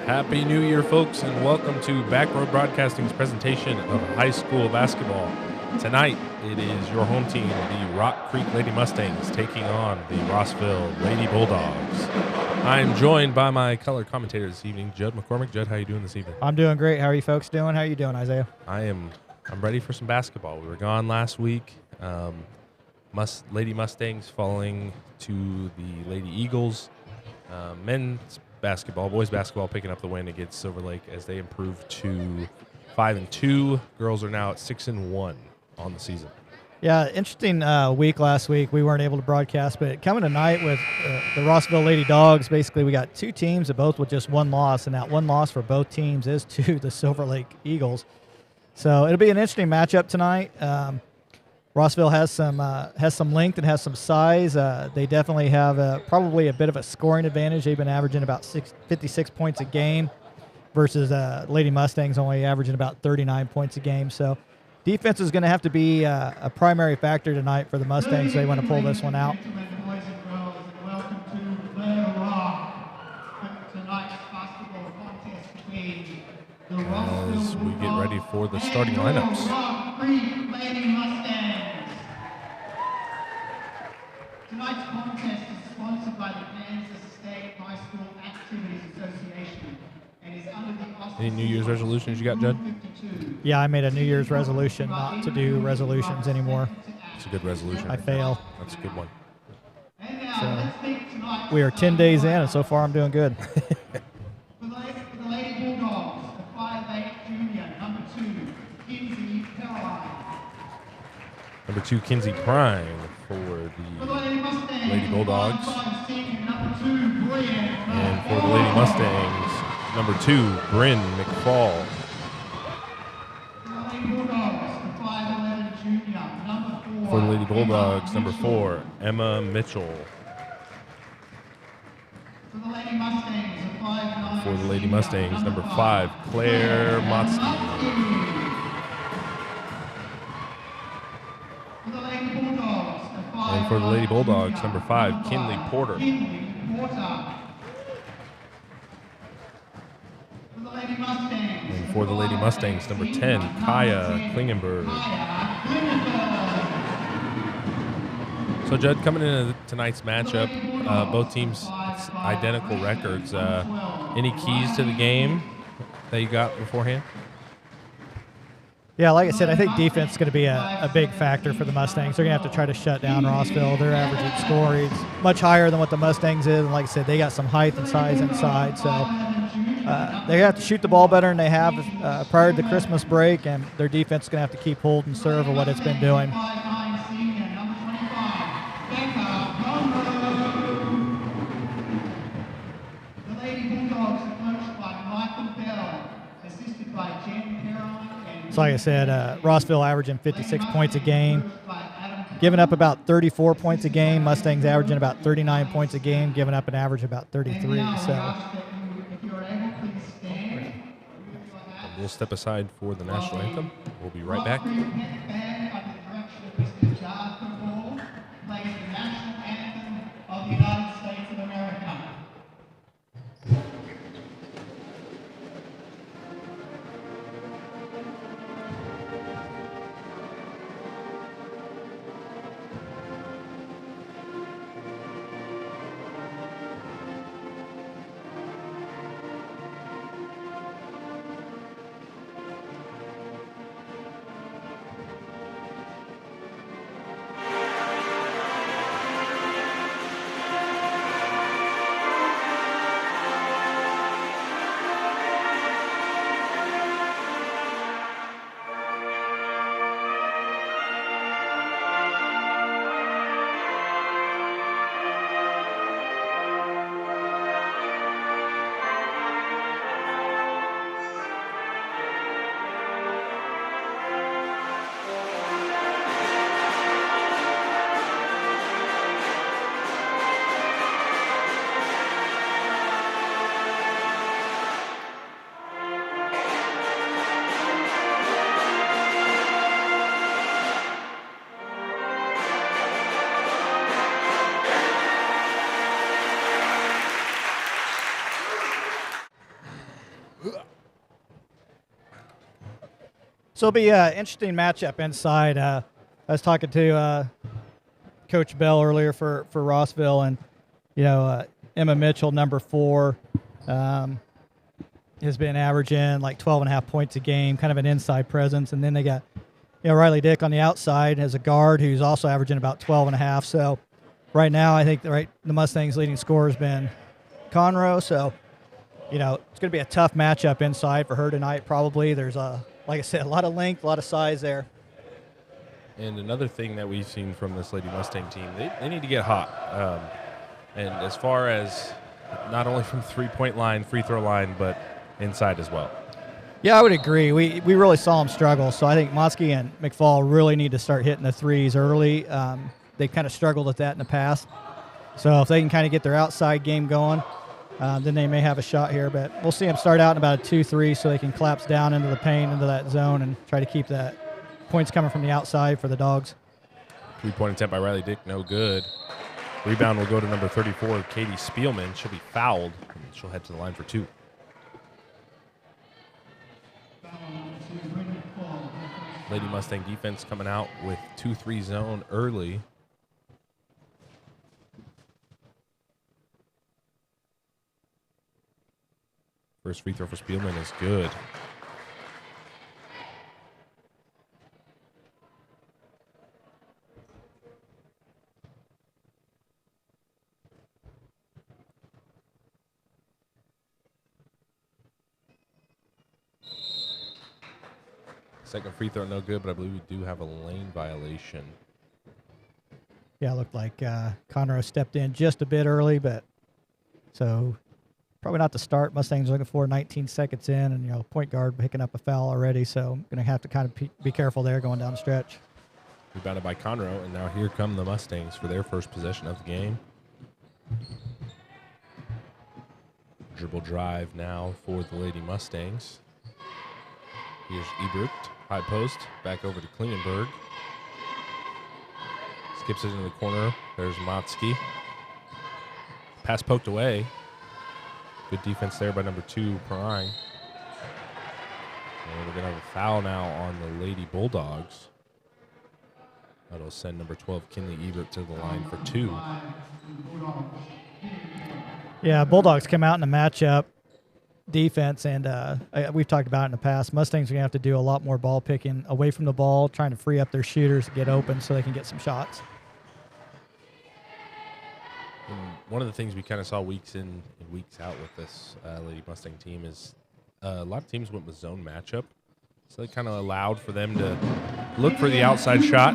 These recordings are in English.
Happy New Year, folks, and welcome to Backroad Broadcasting's presentation of high school basketball. Tonight, it is your home team, the Rock Creek Lady Mustangs, taking on the Rossville Lady Bulldogs. I am joined by my color commentator this evening, Judd McCormick. Judd, how are you doing this evening? I'm doing great. How are you folks doing? How are you doing, Isaiah? I'm ready for some basketball. We were gone last week. Lady Mustangs falling to the Lady Eagles. Men's basketball, boys basketball picking up the win against Silver Lake as they improve to 5-2. Girls are now at 6-1 on the season. Yeah, interesting week last week. We weren't able to broadcast, but coming tonight with the Rossville Lady Dogs, basically we got two teams that both with just one loss, and that one loss for both teams is to the Silver Lake Eagles. So it'll be an interesting matchup tonight. Rossville has some length and has some size. They definitely have probably a bit of a scoring advantage. They've been averaging about 56 points a game versus Lady Mustangs only averaging about 39 points a game. So defense is going to have to be a primary factor tonight for the Mustangs. They want to pull this one out. As we get ready for the starting lineups. Tonight's contest is sponsored by the Kansas State High School Activities Association and is under the auspices. Any New Year's resolutions you got, Judd? Yeah, I made a New Year's resolution not to do resolutions anymore. It's a good resolution. I fail. That's a good one. So we are 10 days in, and so far I'm doing good. For the Lady Bulldogs, the 5'8" junior, number 2, Kinsey Caroline. Number 2, Kinsey Prime for the Lady Bulldogs. And for the Lady Mustangs, number 2, Bryn McFall. For the Lady Bulldogs, number 4, Emma Mitchell. For the Lady Mustangs, number 5, Claire Motsky. And for the Lady Bulldogs, number 5, Kinley Porter. And for the Lady Mustangs, number 10, Kaya Klingenberg. So, Judd, coming into tonight's matchup, both teams identical records. Any keys to the game that you got beforehand? Yeah, like I said, I think defense is going to be a big factor for the Mustangs. They're going to have to try to shut down Rossville. Their average scoring is much higher than what the Mustangs is. And like I said, they got some height and size inside. So they have to shoot the ball better than they have prior to the Christmas break. And their defense is going to have to keep hold and serve of what it's been doing. So like I said, Rossville averaging 56 points a game, giving up about 34 points a game. Mustangs averaging about 39 points a game, giving up an average of about 33. So we'll step aside for the national anthem. We'll be right back. So it'll be an interesting matchup inside. I was talking to Coach Bell earlier for Rossville, and Emma Mitchell, number 4, has been averaging like 12.5 points a game, kind of an inside presence. And then they got Riley Dick on the outside as a guard who's also averaging about 12.5. So right now I think the Mustangs' leading scorer has been Conroe. So it's going to be a tough matchup inside for her tonight. Probably there's like I said, a lot of length, a lot of size there. And another thing that we've seen from this Lady Mustang team, they need to get hot. And as far as not only from three-point line, free throw line, but inside as well. Yeah, I would agree. We really saw them struggle. So I think Motsky and McFall really need to start hitting the threes early. They kind of struggled with that in the past. So if they can kind of get their outside game going, then they may have a shot here. But we'll see them start out in about a 2-3 so they can collapse down into the paint, into that zone, and try to keep that points coming from the outside for the Dogs. 3-point attempt by Riley Dick, no good. Rebound will go to number 34, Katie Spielman. She'll be fouled, and she'll head to the line for 2. Lady Mustang defense coming out with 2-3 zone early. First free throw for Spielman is good. Second free throw, no good, but I believe we do have a lane violation. Yeah, it looked like Conroe stepped in just a bit early, but so probably not the start. Mustangs looking for 19 seconds in, and point guard picking up a foul already, so going to have to kind of be careful there going down the stretch. Rebounded by Conroe, and now here come the Mustangs for their first possession of the game. Dribble drive now for the Lady Mustangs. Here's Ebert, high post, back over to Klingenberg. Skips it into the corner. There's Motsky. Pass poked away. Good defense there by number 2, Perrine. And we're going to have a foul now on the Lady Bulldogs. That'll send number 12, Kinley Ebert, to the line for 2. Yeah, Bulldogs come out in a matchup defense, and we've talked about it in the past. Mustangs are going to have to do a lot more ball picking away from the ball, trying to free up their shooters to get open so they can get some shots. And one of the things we kind of saw weeks in and weeks out with this Lady Mustang team is a lot of teams went with zone matchup. So it kind of allowed for them to look for the outside shot.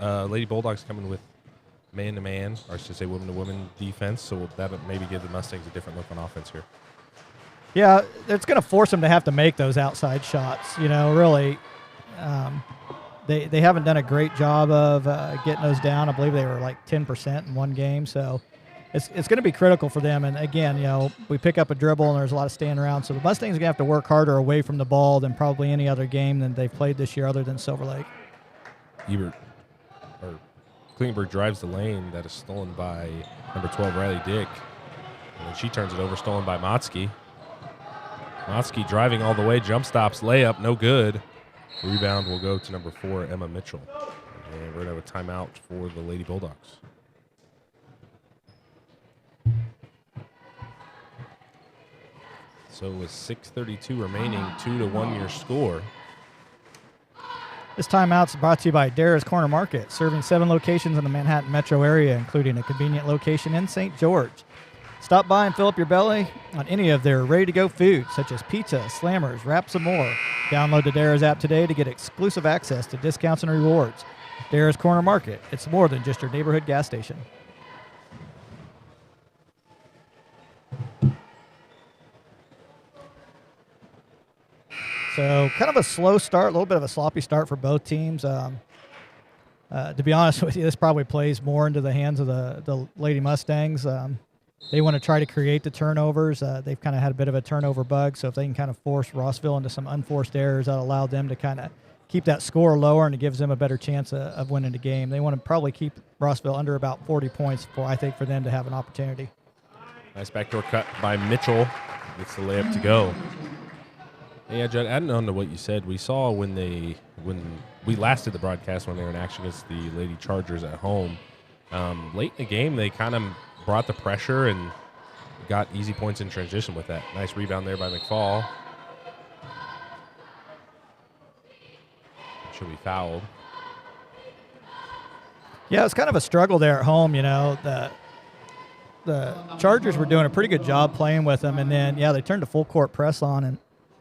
Lady Bulldogs coming with man-to-man, or I should say woman-to-woman defense, so that maybe give the Mustangs a different look on offense here. Yeah, it's going to force them to have to make those outside shots. Really, they haven't done a great job of getting those down. I believe they were like 10% in one game, so it's going to be critical for them. And again, we pick up a dribble and there's a lot of standing around, so the Mustangs are going to have to work harder away from the ball than probably any other game that they've played this year other than Silver Lake. Klingenberg drives the lane. That is stolen by number 12, Riley Dick. And then she turns it over, stolen by Motsky. Motsky driving all the way, jump stops, layup, no good. Rebound will go to number 4, Emma Mitchell. And we're going to have a timeout for the Lady Bulldogs. So with 6:32 remaining, 2-1 your score. This timeout's brought to you by Dara's Corner Market, serving 7 locations in the Manhattan metro area, including a convenient location in St. George. Stop by and fill up your belly on any of their ready-to-go foods, such as pizza, slammers, wraps, and more. Download the Dara's app today to get exclusive access to discounts and rewards. Dara's Corner Market. It's more than just your neighborhood gas station. So kind of a slow start, a little bit of a sloppy start for both teams. To be honest with you, this probably plays more into the hands of the Lady Mustangs. They want to try to create the turnovers. They've kind of had a bit of a turnover bug, so if they can kind of force Rossville into some unforced errors, that'll allow them to kind of keep that score lower, and it gives them a better chance of winning the game. They want to probably keep Rossville under about 40 points for them to have an opportunity. Nice backdoor cut by Mitchell. Gets the layup to go. Yeah, Judd, adding on to what you said, we saw when we last did the broadcast when they were in action against the Lady Chargers at home. Late in the game, they kind of brought the pressure and got easy points in transition with that. Nice rebound there by McFall. Should be fouled. Yeah, it's kind of a struggle there at home. The Chargers were doing a pretty good job playing with them, and then they turned to full court press on, and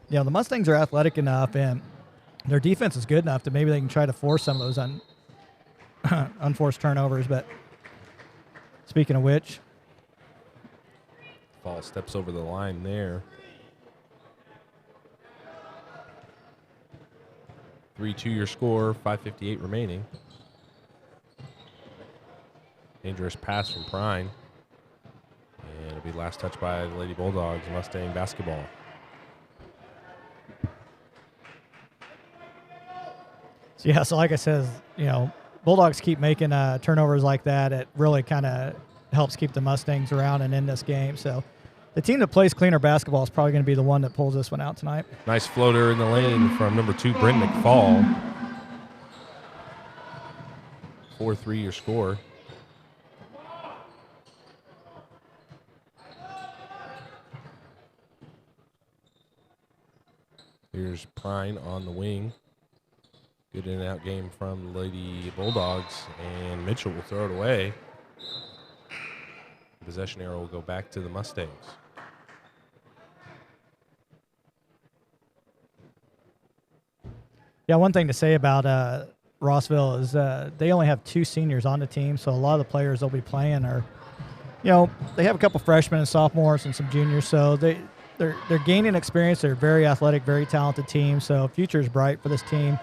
the Mustangs are athletic enough and their defense is good enough that maybe they can try to force some of those unforced turnovers. But speaking of which, Ball steps over the line there. 3-2 your score, 5:58 remaining. Dangerous pass from Prine. And it'll be last touch by the Lady Bulldogs, Mustang basketball. So like I said, Bulldogs keep making turnovers like that. It really kind of helps keep the Mustangs around and in this game. So the team that plays cleaner basketball is probably going to be the one that pulls this one out tonight. Nice floater in the lane from number 2, Bryn McFall. 4-3 your score. Here's Prine on the wing. Good in and out game from the Lady Bulldogs, and Mitchell will throw it away. The possession arrow will go back to the Mustangs. Yeah, one thing to say about Rossville is they only have 2 seniors on the team, so a lot of the players they'll be playing are, they have a couple freshmen and sophomores and some juniors, so they're gaining experience. They're a very athletic, very talented team, so future is bright for this team.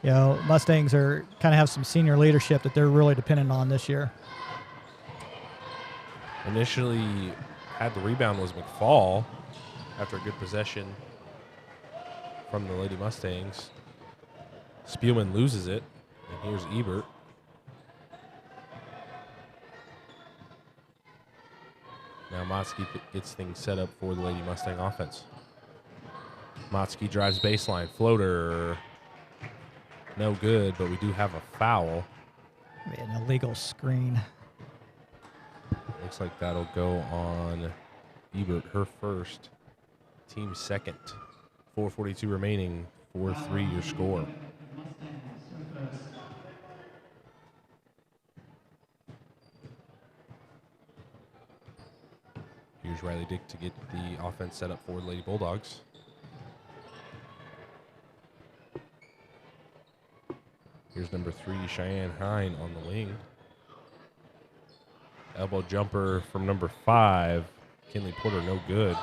Mustangs are kind of have some senior leadership that they're really dependent on this year. Initially had the rebound was McFall after a good possession from the Lady Mustangs. Spielman loses it, and here's Ebert. Now Motzke gets things set up for the Lady Mustang offense. Motzke drives baseline, floater, no good, but we do have a foul. An illegal screen. Looks like that'll go on Ebert, her first, team second. 4:42 remaining, 4-3 your score. Here's Riley Dick to get the offense set up for the Lady Bulldogs. Here's number 3, Cheyenne Hine on the wing. Elbow jumper from number 5, Kinley Porter, no good.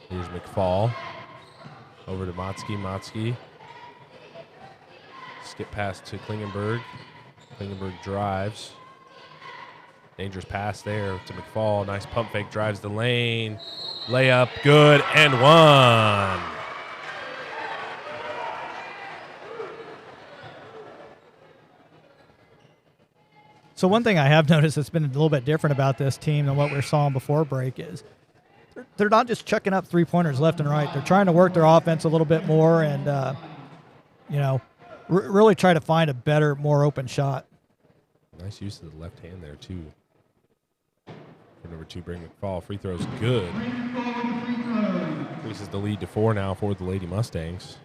Here's McFall. Over to Motzke. Skip pass to Klingenberg. Klingenberg drives. Dangerous pass there to McFall. Nice pump fake, drives the lane. Layup, good, and one. So one thing I have noticed that's been a little bit different about this team than what we saw before break is they're not just chucking up three-pointers left and right. They're trying to work their offense a little bit more and, really try to find a better, more open shot. Nice use of the left hand there, too. For number 2, Bryn McFall. Free throw's good. Increases the lead to 4 now for the Lady Mustangs.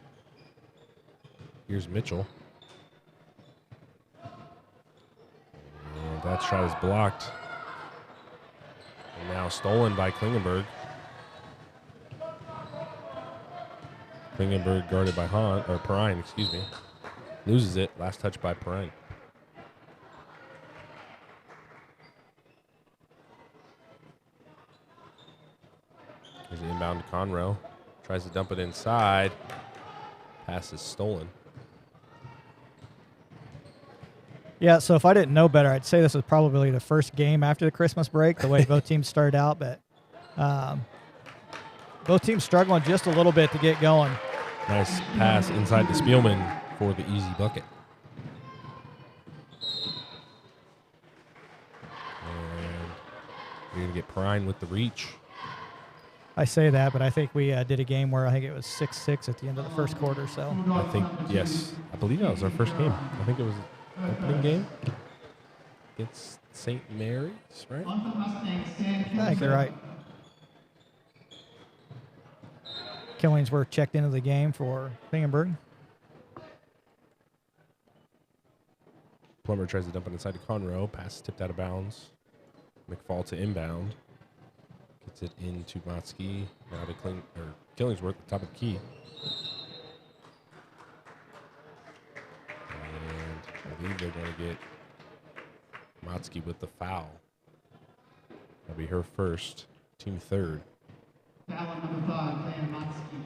Here's Mitchell. And that shot is blocked. And now stolen by Klingenberg. Klingenberg guarded by Perrine, loses it. Last touch by Perrine. There's an inbound to Conroe. Tries to dump it inside. Pass is stolen. Yeah, so if I didn't know better, I'd say this is probably the first game after the Christmas break, the way both teams started out. But both teams struggling just a little bit to get going. Nice pass inside to Spielman for the easy bucket. And you're going to get Perrine with the reach. I say that, but I think we did a game where I think it was 6-6 at the end of the first quarter. So I think, yes. I believe that was our first game. I think it was an opening game against St. Mary's, right? I think you're right. Killingsworth checked into the game for Bingenberg. Plummer tries to dump it inside to Conroe. Pass tipped out of bounds. McFall to inbound. Gets it into Motzke. Now to Killingsworth at the top of the key. And I believe they're going to get Motzke with the foul. That'll be her first, team third. Foul on number 5, Van Motzke.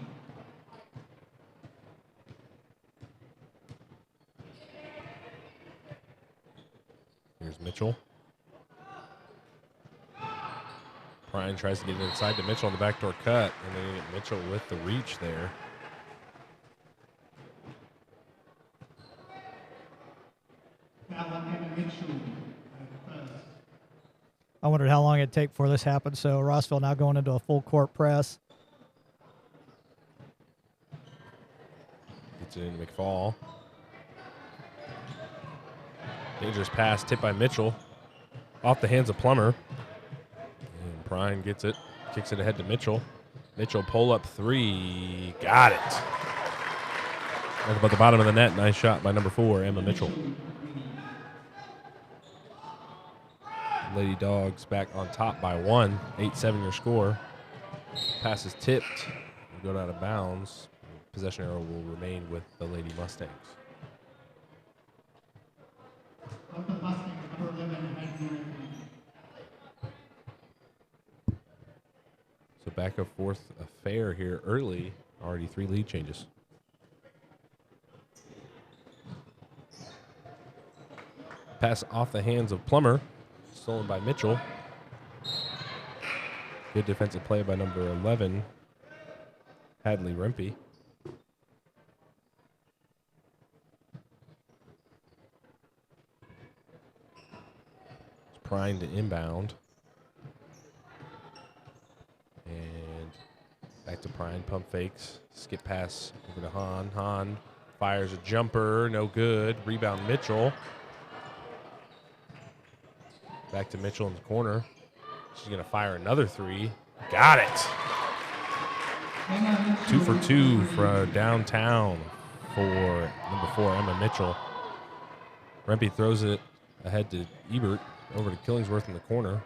Here's Mitchell. Bryan tries to get it inside to Mitchell on the backdoor cut, and then get Mitchell with the reach there. Foul on Emma Mitchell. I wondered how long it'd take before this happened. So Rossville now going into a full court press. Gets it into McFall. Dangerous pass, tipped by Mitchell. Off the hands of Plummer. And Bryan gets it, kicks it ahead to Mitchell. Mitchell pull up three, got it. Right about the bottom of the net, nice shot by number 4, Emma Mitchell. Lady Dogs back on top by 1, 8-7 your score. Pass is tipped, will go out of bounds. Possession arrow will remain with the Lady Mustangs. So back and forth affair here early, already 3 lead changes. Pass off the hands of Plummer. Stolen by Mitchell. Good defensive play by number 11, Hadley Rempe. It's Prine to inbound. And back to Prine, pump fakes. Skip pass over to Hahn. Hahn fires a jumper, no good. Rebound Mitchell. Back to Mitchell in the corner. She's going to fire another 3. Got it. 2 for 2 for downtown for number 4, Emma Mitchell. Rempe throws it ahead to Ebert, over to Killingsworth in the corner.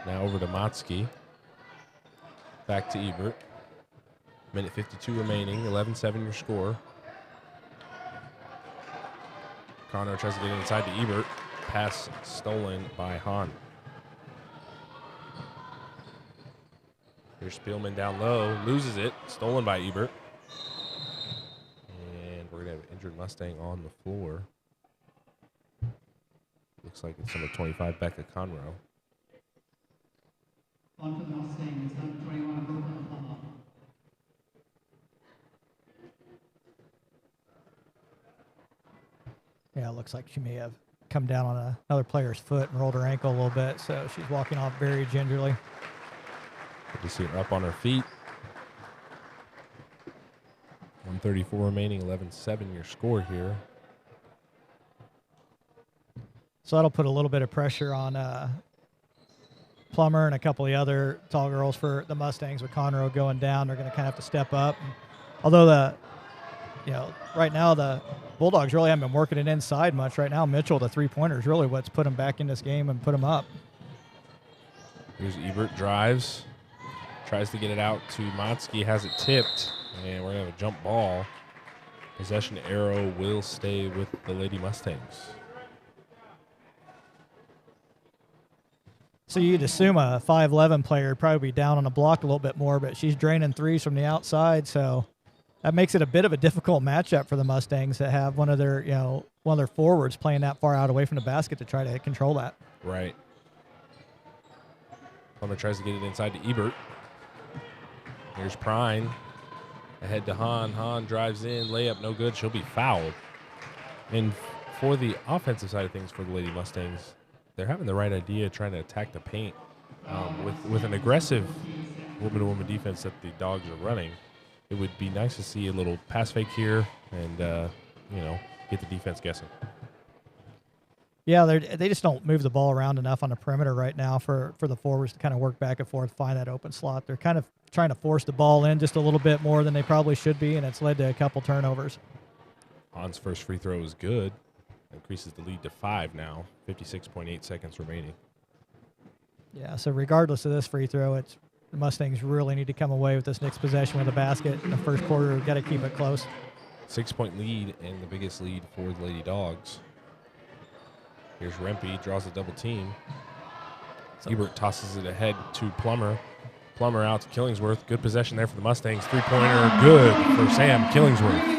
Now over to Motzke. Back to Ebert. Minute 52 remaining, 11-7 your score. Conroe tries to get inside to Ebert. Pass stolen by Hahn. Here's Spielman down low, loses it, stolen by Ebert. And we're going to have an injured Mustang on the floor. Looks like it's number 25, Becca Conroe. On for the Mustangs, number 21, Brooklyn Plummer. Yeah, it looks like she may have come down on another player's foot and rolled her ankle a little bit, so she's walking off very gingerly. Good to see her up on her feet. 1:34 remaining, 11-7 your score here. So that'll put a little bit of pressure on Plummer and a couple of the other tall girls for the Mustangs. With Conroe going down, they're going to kind of have to step up. And although right now the Bulldogs really haven't been working it inside much. Right now, Mitchell, the three-pointer, is really what's put them back in this game and put them up. Here's Ebert, drives, tries to get it out to Motzke, has it tipped, and we're going to have a jump ball. Possession arrow will stay with the Lady Mustangs. So you'd assume a 5'11" player would probably be down on the block a little bit more, but she's draining threes from the outside, so that makes it a bit of a difficult matchup for the Mustangs to have one of their forwards playing that far out away from the basket to try to control that. Right. Plummer tries to get it inside to Ebert. Here's Prine. Ahead to Hahn. Hahn drives in. Layup no good. She'll be fouled. And for the offensive side of things for the Lady Mustangs, they're having the right idea trying to attack the paint with an aggressive woman-to-woman defense that the Dogs are running, it would be nice to see a little pass fake here and, get the defense guessing. Yeah, they just don't move the ball around enough on the perimeter right now for the forwards to kind of work back and forth, find that open slot. They're kind of trying to force the ball in just a little bit more than they probably should be, and it's led to a couple turnovers. Hahn's first free throw is good. Increases the lead to 5 now, 56.8 seconds remaining. Yeah, so regardless of this free throw, the Mustangs really need to come away with this next possession with a basket in the first quarter. We've got to keep it close. 6-point lead and the biggest lead for the Lady Dogs. Here's Rempe, draws a double team. Ebert tosses it ahead to Plummer. Plummer out to Killingsworth. Good possession there for the Mustangs. Three-pointer, good for Sam Killingsworth.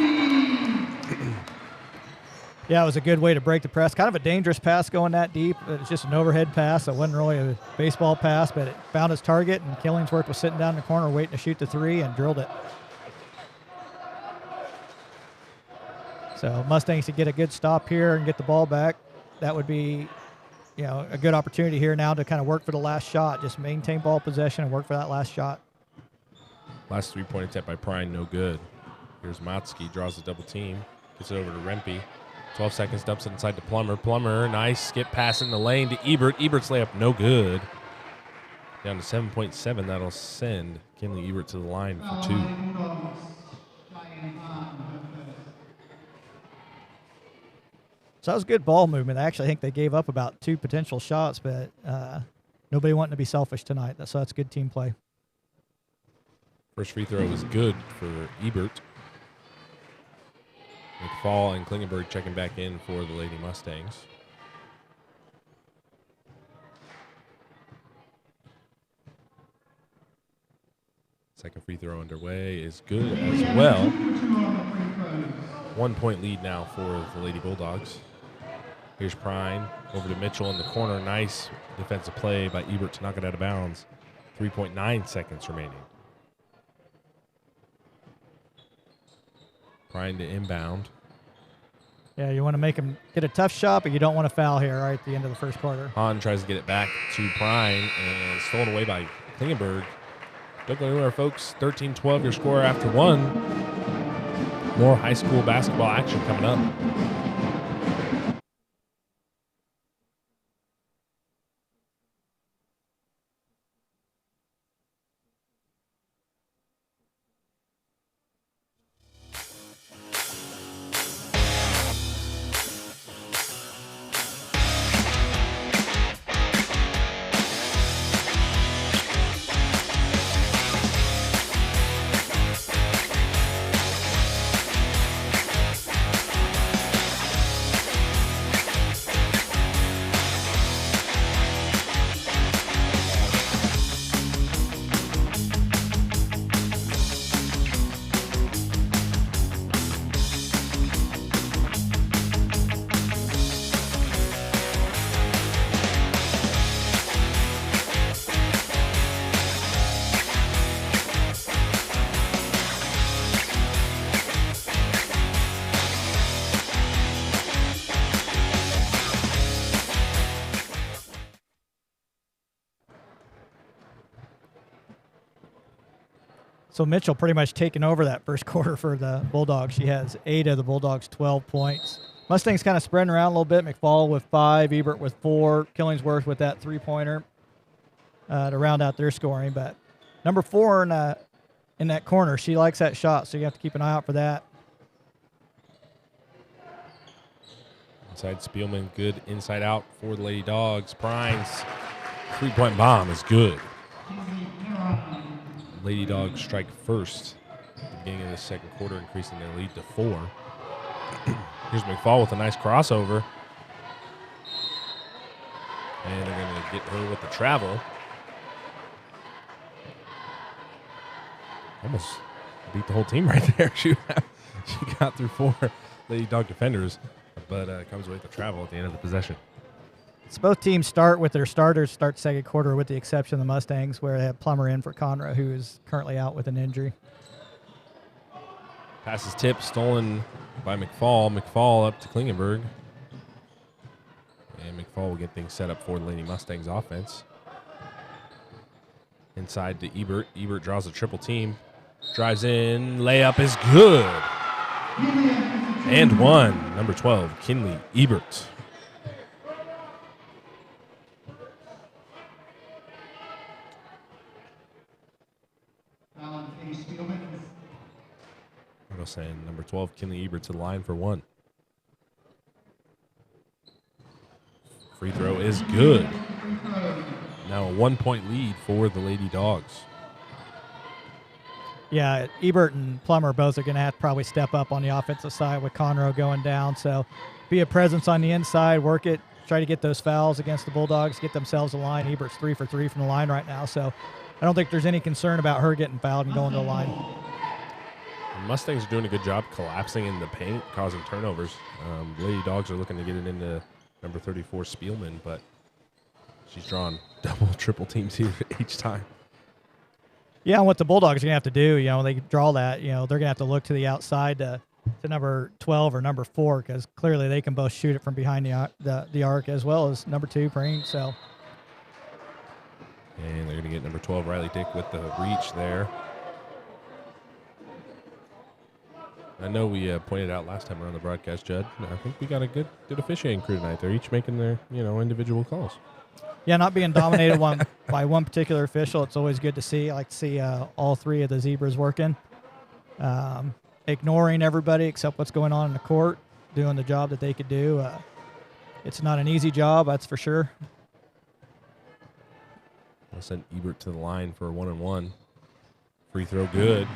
Yeah, it was a good way to break the press. Kind of a dangerous pass going that deep. It was just an overhead pass. It wasn't really a baseball pass, but it found its target, and Killingsworth was sitting down in the corner waiting to shoot the three and drilled it. So Mustangs to get a good stop here and get the ball back. That would be, a good opportunity here now to kind of work for the last shot. Just maintain ball possession and work for that last shot. Last three-point attempt by Prine, no good. Here's Motsky, draws the double team. Gets it over to Rempe. 12 seconds, dumps it inside to Plummer. Plummer, nice skip pass in the lane to Ebert. Ebert's layup, no good. Down to 7.7. That'll send Kinley Ebert to the line for 2. So that was good ball movement. I actually think they gave up about 2 potential shots, but nobody wanting to be selfish tonight. So that's good team play. First free throw was good for Ebert. McFall and Klingenberg checking back in for the Lady Mustangs. Second free throw underway is good as well. 1 point lead now for the Lady Bulldogs. Here's Prine over to Mitchell in the corner. Nice defensive play by Ebert to knock it out of bounds. 3.9 seconds remaining. Prine to inbound. Yeah, you want to make him get a tough shot, but you don't want to foul here right at the end of the first quarter. Hahn tries to get it back to Prine and stolen away by Klingenberg. Don't go anywhere, folks. 13-12 your score after 1. More high school basketball action coming up. So Mitchell pretty much taking over that first quarter for the Bulldogs. She has 8 of the Bulldogs' 12 points. Mustangs kind of spreading around a little bit. McFall with 5, Ebert with 4, Killingsworth with that three-pointer to round out their scoring. But number 4 in that corner, she likes that shot, so you have to keep an eye out for that. Inside Spielman, good inside out for the Lady Dogs. Prine's three-point bomb is good. Lady Dogs strike first at the beginning of the second quarter, increasing their lead to 4. Here's McFall with a nice crossover. And they're going to get her with the travel. Almost beat the whole team right there. She got through 4 Lady Dog defenders, but comes away with the travel at the end of the possession. So both teams start with their starters, start second quarter with the exception of the Mustangs, where they have Plummer in for Conra, who is currently out with an injury. Pass is tipped, stolen by McFall. McFall up to Klingenberg. And McFall will get things set up for the Lady Mustangs offense. Inside to Ebert. Ebert draws a triple team. Drives in. Layup is good. And one. Number 12, Kinley Ebert. I'm saying number 12, Kinley Ebert to the line for one. Free throw is good. Now a 1-point lead for the Lady Dogs. Yeah, Ebert and Plummer both are going to have to probably step up on the offensive side with Conroe going down. So be a presence on the inside, work it, try to get those fouls against the Bulldogs, get themselves a line. Ebert's 3 for 3 from the line right now. So I don't think there's any concern about her getting fouled and going to the line. The Mustangs are doing a good job collapsing in the paint, causing turnovers. Lady Dogs are looking to get it into number 34, Spielman, but she's drawn double, triple teams here each time. Yeah, and what the Bulldogs are going to have to do, they draw that, they're going to have to look to the outside to number 12 or number 4 because clearly they can both shoot it from behind the arc as well as number 2, Preen. So. And they're going to get number 12, Riley Dick, with the reach there. I know we pointed out last time around the broadcast, Judd. I think we got a good officiating crew tonight. They're each making their individual calls. Yeah, not being dominated by one particular official. It's always good to see. I like to see all 3 of the Zebras working, ignoring everybody except what's going on in the court, doing the job that they could do. It's not an easy job, that's for sure. I'll send Ebert to the line for a 1-and-1. Free throw good.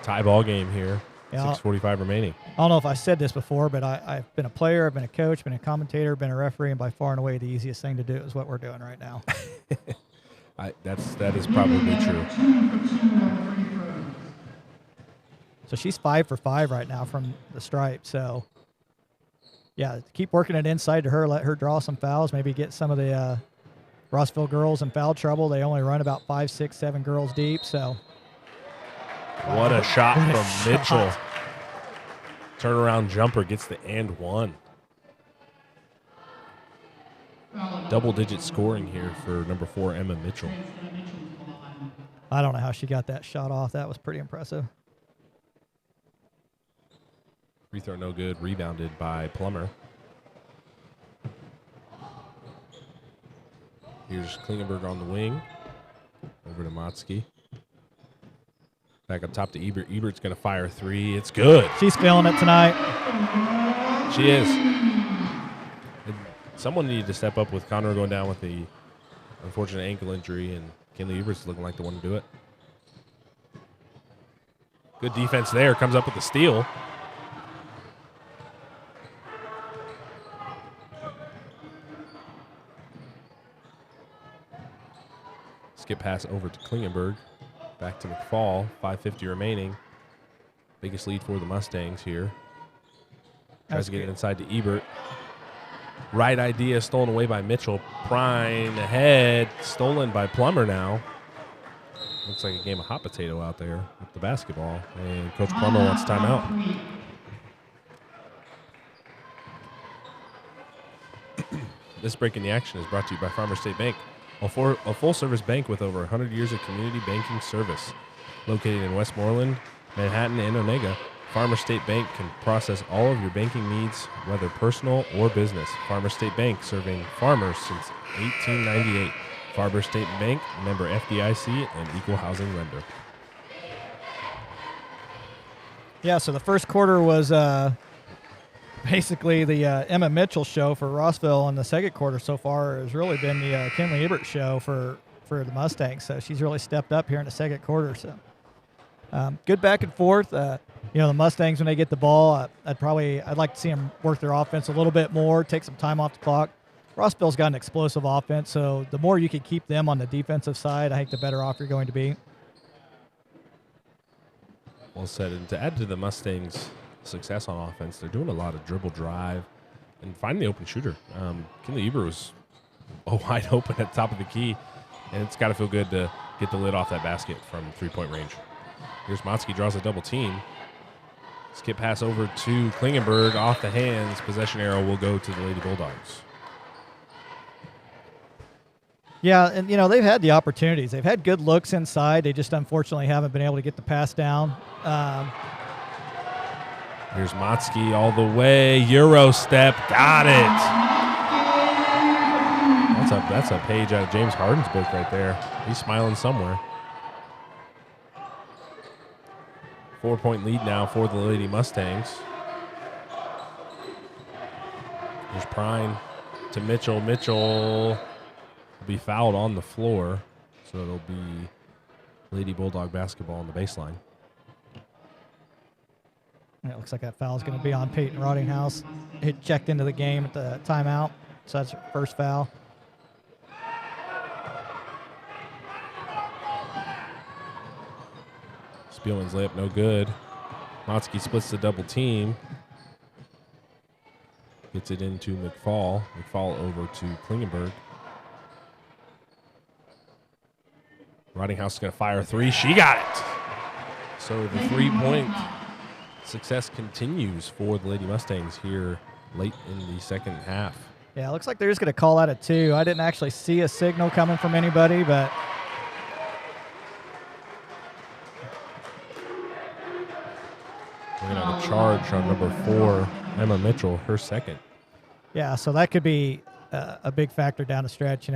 Tie ball game here. Yeah, 6:45 remaining. I don't know if I said this before, but I've been a player, I've been a coach, been a commentator, been a referee, and by far and away the easiest thing to do is what we're doing right now. That is probably true. So she's 5 for 5 right now from the stripe. So, yeah, keep working it inside to her, let her draw some fouls, maybe get some of the Rossville girls in foul trouble. They only run about 5, 6, 7 girls deep, so. What a shot from Mitchell. Turnaround jumper gets the and one. Double-digit scoring here for number 4, Emma Mitchell. I don't know how she got that shot off. That was pretty impressive. Free throw no good. Rebounded by Plummer. Here's Klingenberg on the wing. Over to Motzke. Back up top to Ebert. Ebert's going to fire 3. It's good. She's feeling it tonight. She is. Someone needed to step up with Conroe going down with the unfortunate ankle injury, and Kinley Ebert's looking like the one to do it. Good defense there. Comes up with the steal. Skip pass over to Klingenberg. Back to McFall. 5:50 remaining. Biggest lead for the Mustangs here. Tries to get it inside to Ebert. Right idea stolen away by Mitchell. Prine ahead. Stolen by Plummer now. Looks like a game of hot potato out there with the basketball. And Coach Plummer wants timeout. This break in the action is brought to you by Farmers State Bank, a full-service bank with over 100 years of community banking service. Located in Westmoreland, Manhattan, and Onega, Farmers State Bank can process all of your banking needs, whether personal or business. Farmers State Bank, serving farmers since 1898. Farmers State Bank, member FDIC, and equal housing lender. Yeah, so the first quarter was basically the Emma Mitchell show for Rossville, and the second quarter so far has really been the Kinley Ebert show for the Mustangs. So she's really stepped up here in the second quarter. So good back and forth. The Mustangs, when they get the ball, I'd like to see them work their offense a little bit more, take some time off the clock. Rossville's got an explosive offense, so the more you can keep them on the defensive side, I think the better off you're going to be. Well said. And to add to the Mustangs' success on offense, they're doing a lot of dribble drive and finding the open shooter. Kinley Ebert was wide open at the top of the key, and it's got to feel good to get the lid off that basket from three-point range. Here's Motzke, draws a double team. Skip pass over to Klingenberg, off the hands. Possession arrow will go to the Lady Bulldogs. Yeah, and they've had the opportunities. They've had good looks inside. They just unfortunately haven't been able to get the pass down. Here's Motzke all the way. Euro step. Got it. That's a page out of James Harden's book right there. He's smiling somewhere. 4-point lead now for the Lady Mustangs. Here's Prine to Mitchell. Mitchell will be fouled on the floor, so it'll be Lady Bulldog basketball on the baseline. It looks like that foul is going to be on Peyton Rottinghouse. It checked into the game at the timeout, so that's her first foul. Spielman's layup, no good. Motzke splits the double team. Gets it into McFall. McFall over to Klingenberg. Rottinghouse is going to fire a three. She got it. So the 3-point success continues for the Lady Mustangs here late in the second half. Yeah, it looks like they're just going to call out a 2. I didn't actually see a signal coming from anybody, but we're going to have a charge on number 4, Emma Mitchell, her second. Yeah, so that could be a big factor down the stretch.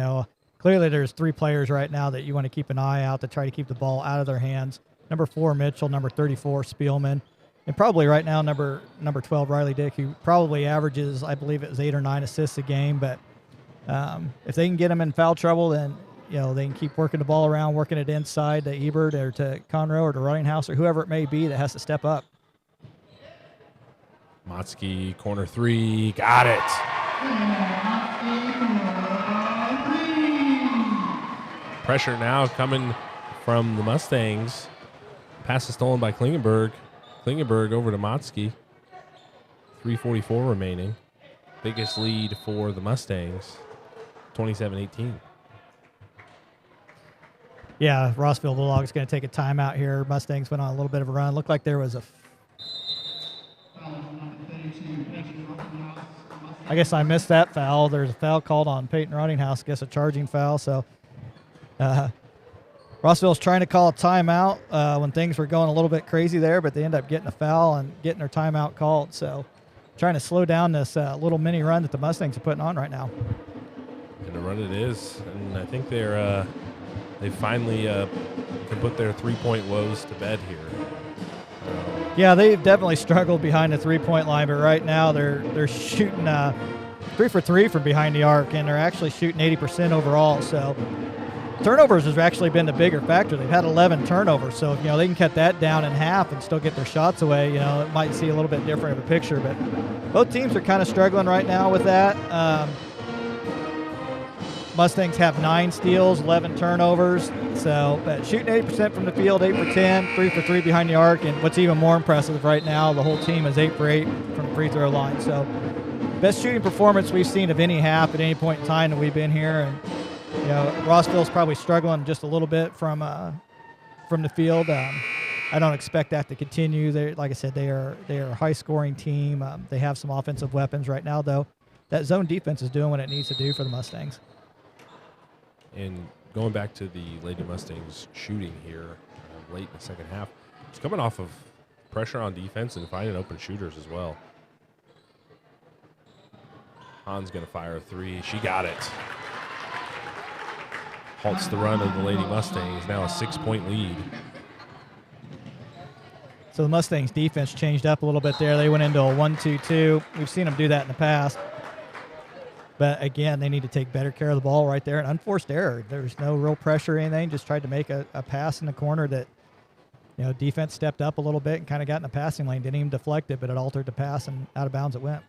Clearly there's 3 players right now that you want to keep an eye out to try to keep the ball out of their hands. Number 4, Mitchell. Number 34, Spielman. And probably right now, number 12, Riley Dick, who probably averages, I believe it was 8 or 9 assists a game. But if they can get him in foul trouble, then they can keep working the ball around, working it inside to Ebert or to Conroe or to Rottinghouse or whoever it may be that has to step up. Motzke, corner 3, got it. Pressure now coming from the Mustangs. Pass is stolen by Klingenberg. Klingenberg over to Motzke. 3:44 remaining. Biggest lead for the Mustangs, 27-18. Yeah, Rossville Bulldawgs going to take a timeout here. Mustangs went on a little bit of a run. Looked like there was I guess I missed that foul. There's a foul called on Peyton Rottinghouse. I guess a charging foul. So Rossville's trying to call a timeout when things were going a little bit crazy there, but they end up getting a foul and getting their timeout called. So trying to slow down this little mini run that the Mustangs are putting on right now. And the run it is. And I think they finally can put their 3-point woes to bed here. Yeah, they've definitely struggled behind the 3-point line, but right now they're shooting 3 for 3 from behind the arc, and they're actually shooting 80% overall. So turnovers has actually been the bigger factor. They've had 11 turnovers, so if they can cut that down in half and still get their shots away, it might see a little bit different of a picture. But both teams are kind of struggling right now with that. Mustangs have 9 steals, 11 turnovers. So, but shooting 80% from the field, 8 for 10, 3 for 3 behind the arc. And what's even more impressive right now, the whole team is 8 for 8 from the free throw line. So, best shooting performance we've seen of any half at any point in time that we've been here. And Rossville's probably struggling just a little bit from the field. I don't expect that to continue. Like I said, they are a high-scoring team. They have some offensive weapons right now, though. That zone defense is doing what it needs to do for the Mustangs. And going back to the Lady Mustangs shooting here late in the second half, it's coming off of pressure on defense and finding open shooters as well. Hahn's going to fire a 3. She got it. Halts the run of the Lady Mustangs, now a 6-point lead. So the Mustangs defense changed up a little bit there. They went into a 1-2-2. We've seen them do that in the past. But, again, they need to take better care of the ball right there. An unforced error. There's no real pressure or anything. Just tried to make a pass in the corner that, defense stepped up a little bit and kind of got in the passing lane. Didn't even deflect it, but it altered the pass, and out of bounds it went.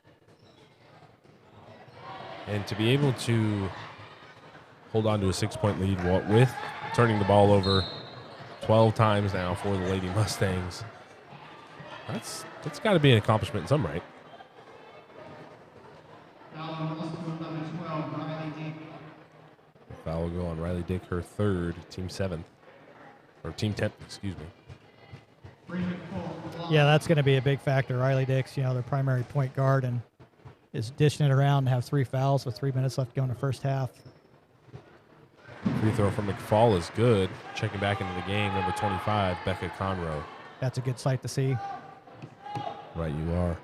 And to be able to hold on to a 6-point lead with turning the ball over 12 times now for the Lady Mustangs, that's got to be an accomplishment in some right. Foul will go on Riley Dick, her 3rd, team 7th, or team 10th, excuse me. Yeah, that's going to be a big factor. Riley Dick's, their primary point guard, and is dishing it around and have 3 fouls with 3 minutes left to go in the first half. Free throw from McFall is good. Checking back into the game, number 25, Becca Conroe. That's a good sight to see. Right, you are.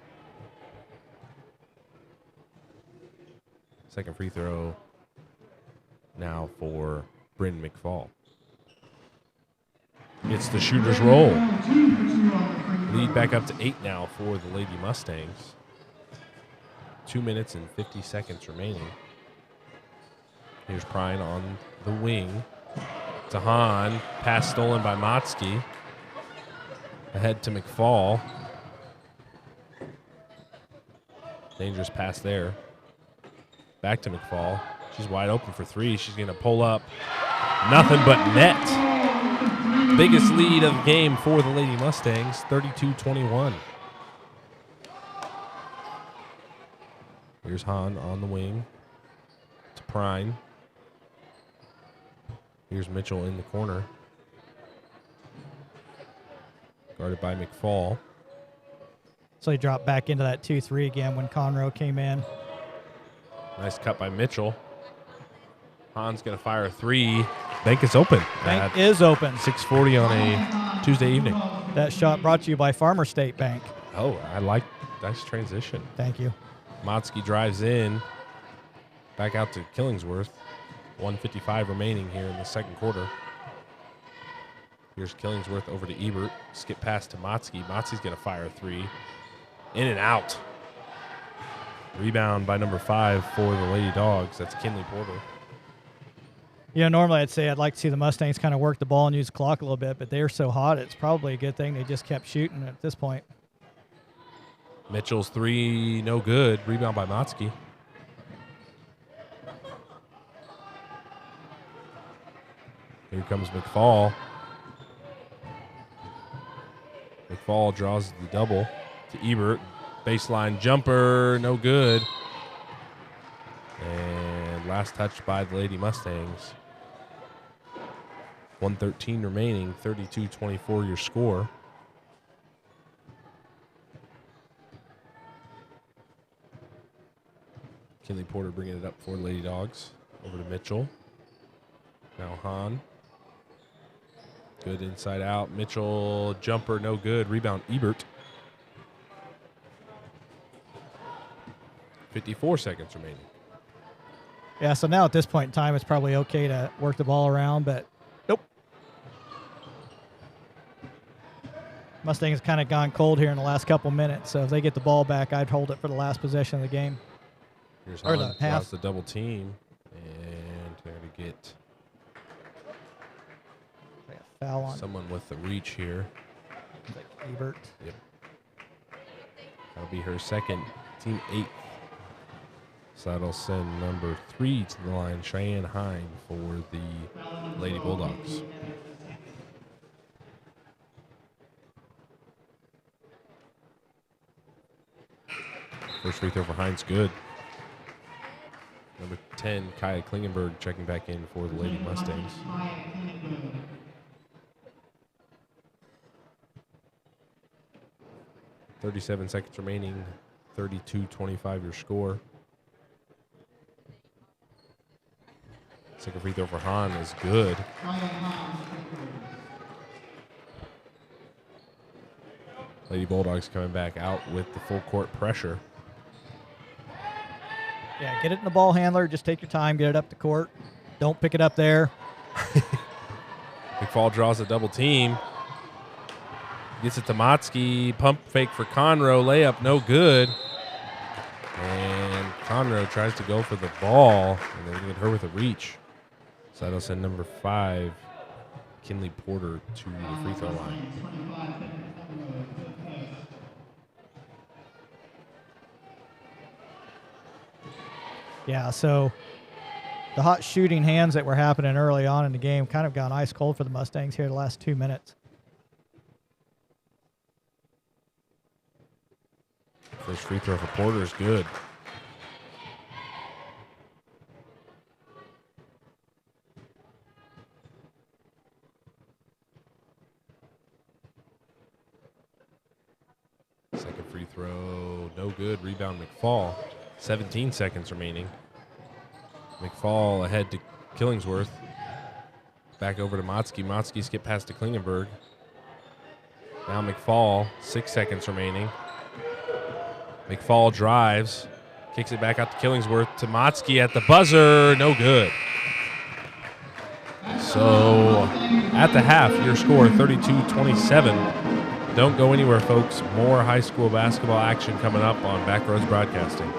Second free throw now for Bryn McFall. It's the shooter's roll. Lead back up to 8 now for the Lady Mustangs. 2 minutes and 50 seconds remaining. Here's Prine on the wing. To Hahn. Pass stolen by Motzke. Ahead to McFall. Dangerous pass there. Back to McFall. She's wide open for 3. She's going to pull up. Nothing but net. Biggest lead of the game for the Lady Mustangs, 32-21. Here's Hahn on the wing to Prine. Here's Mitchell in the corner. Guarded by McFall. So he dropped back into that 2-3 again when Conroe came in. Nice cut by Mitchell. Hahn's going to fire a 3. Bank is open. Bank is open. 6:40 on a Tuesday evening. That shot brought to you by Farmer State Bank. Oh, I like nice transition. Thank you. Motzke drives in. Back out to Killingsworth. 1:55 remaining here in the second quarter. Here's Killingsworth over to Ebert. Skip pass to Motzke. Motzke's going to fire a 3. In and out. Rebound by number 5 for the Lady Dogs. That's Kinley Porter. You know, normally I'd say I'd like to see the Mustangs kind of work the ball and use the clock a little bit, but they're so hot, it's probably a good thing they just kept shooting at this point. Mitchell's 3, no good. Rebound by Motzke. Here comes McFall. McFall draws the double to Ebert. Baseline jumper, no good. And last touch by the Lady Mustangs. 1:13 remaining, 32-24 your score. Kinley Porter bringing it up for Lady Dogs. Over to Mitchell. Now Hahn. Good inside out. Mitchell, jumper, no good. Rebound, Ebert. 54 seconds remaining. Yeah, so now at this point in time, it's probably okay to work the ball around, but nope. Mustangs kind of gone cold here in the last couple minutes, so if they get the ball back, I'd hold it for the last possession of the game. Here's Or Hahn, the half. draws the double team, and they're going to get Foul on someone with the reach here. like Ebert. Yep. That'll be her second, team 8th. So that'll send number 3 to the line, Cheyenne Hine, for the Lady Bulldogs. First free throw for Hines, good. Number 10, Kaya Klingenberg, checking back in for the Lady Mustangs. 37 seconds remaining, 32-25 your score. Second free throw for Hahn is good. Lady Bulldogs coming back out with the full court pressure. Yeah, get it in the ball handler. Just take your time, get it up the court. Don't pick it up there. McFall draws a double team. Gets it to Motzke. Pump fake for Conroe. Layup no good. And Conroe tries to go for the ball, and they're going to get her with a reach. So that'll send number 5, Kinley Porter, to the free throw line. Yeah, so the hot shooting hands that were happening early on in the game kind of gone ice cold for the Mustangs here the last 2 minutes. First free throw for Porter is good. Second free throw, no good. Rebound McFall. 17 seconds remaining. McFall ahead to Killingsworth. Back over to Motzke. Motzke skip past to Klingenberg. Now McFall, 6 seconds remaining. McFall drives, kicks it back out to Killingsworth to Motzke at the buzzer. No good. So at the half, your score 32-27. Don't go anywhere, folks. More high school basketball action coming up on Backroads Broadcasting.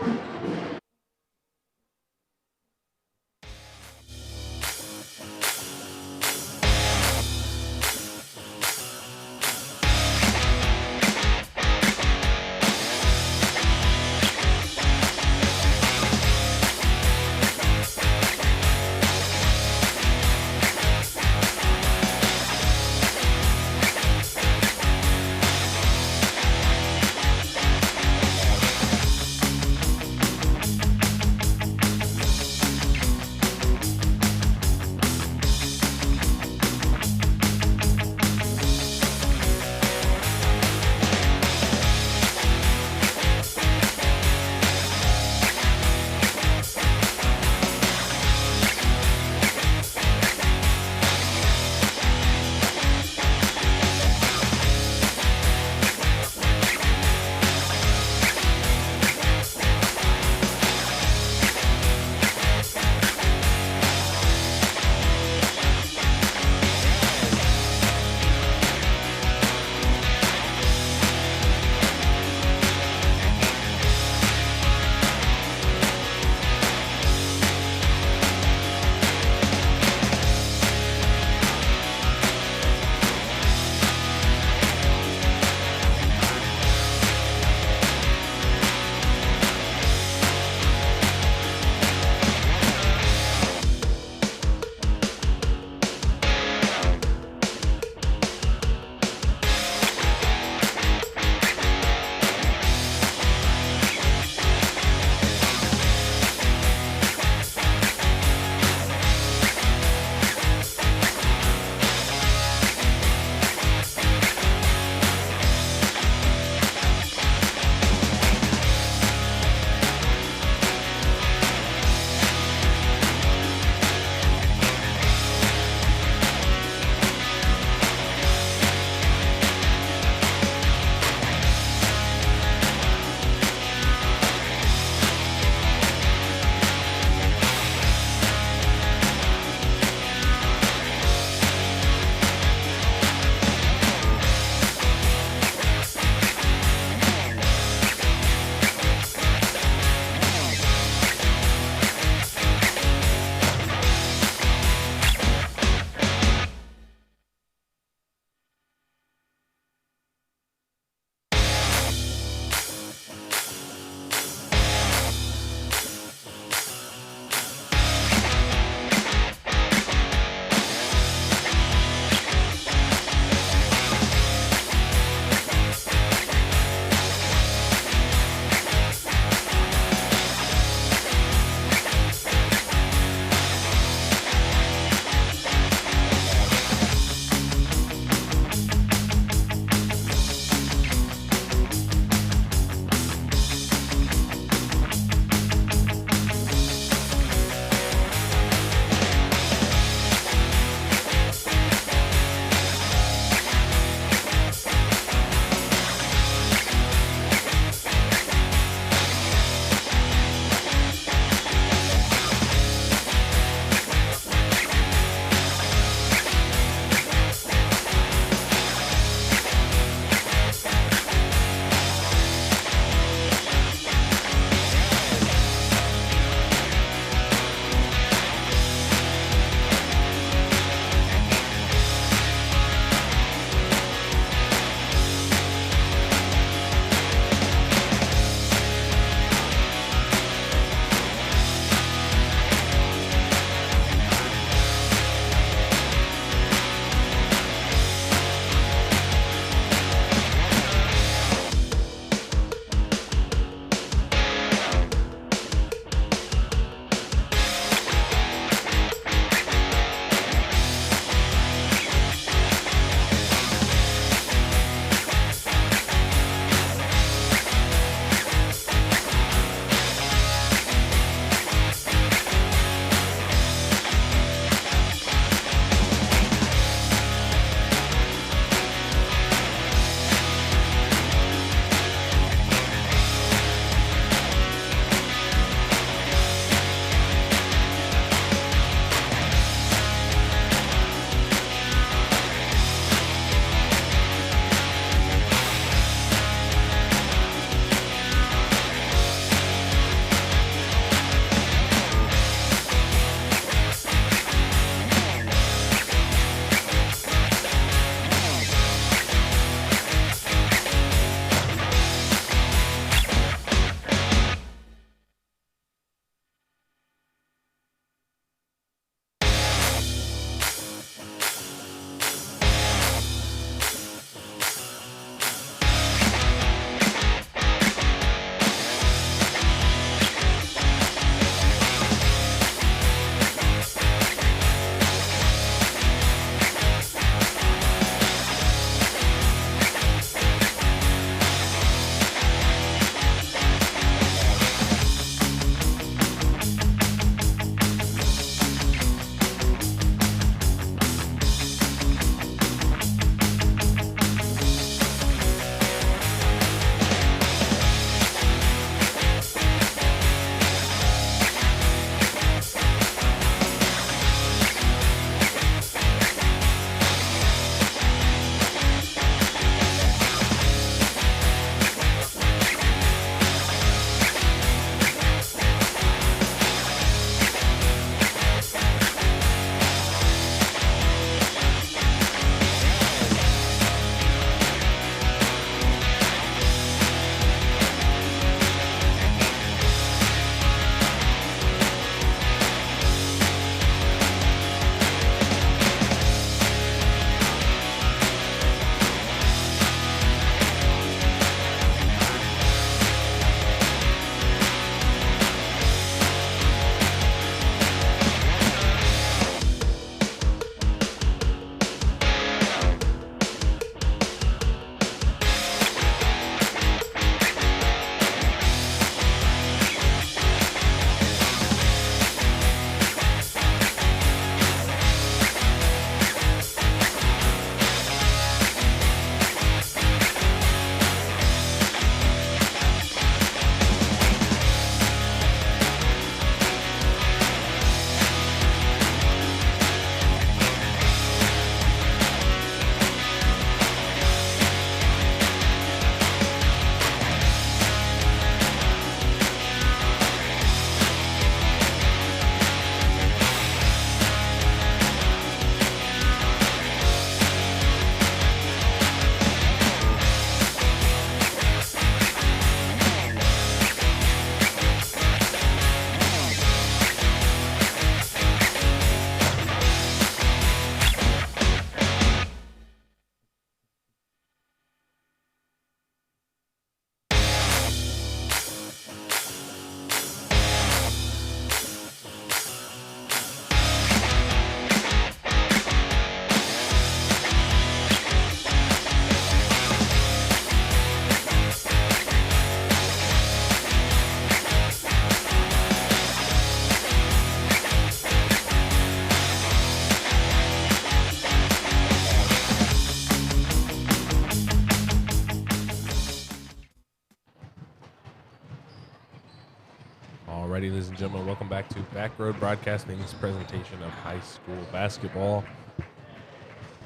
gentlemen, welcome back to Backroad Broadcasting's presentation of high school basketball.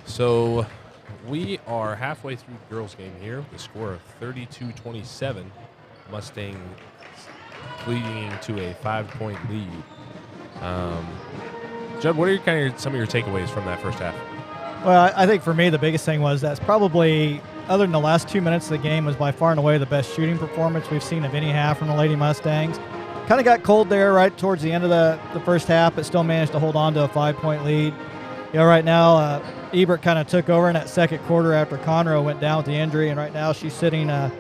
So we are halfway through the girls' game here. The score of 32-27. Mustangs leading to a 5-point lead. Judd, what are some of your takeaways from that first half? Well, I think for me the biggest thing was that's probably, other than the last 2 minutes of the game, was by far and away the best shooting performance we've seen of any half from the Lady Mustangs. Kind of got cold there right towards the end of the first half, but still managed to hold on to a 5-point lead. Right now, Ebert kind of took over in that second quarter after Conroe went down with the injury, and right now she's sitting at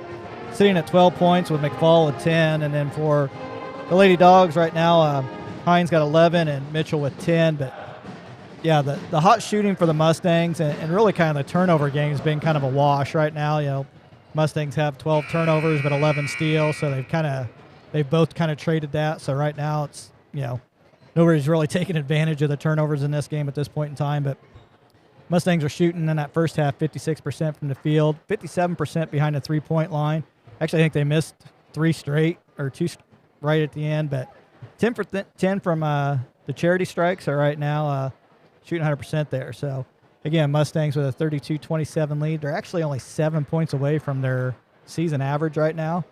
12 points with McFall with 10, and then for the Lady Dogs right now, Hines got 11 and Mitchell with 10. But yeah, the hot shooting for the Mustangs and really kind of the turnover game has been kind of a wash right now. Mustangs have 12 turnovers but 11 steals, so they've both kind of traded that. So right now it's nobody's really taking advantage of the turnovers in this game at this point in time. But Mustangs are shooting in that first half 56% from the field, 57% behind the 3-point line. Actually, I think they missed 3 straight or 2 right at the end, but 10 from the charity strikes are right now shooting 100% there. So, again, Mustangs with a 32-27 lead. They're actually only 7 points away from their season average right now.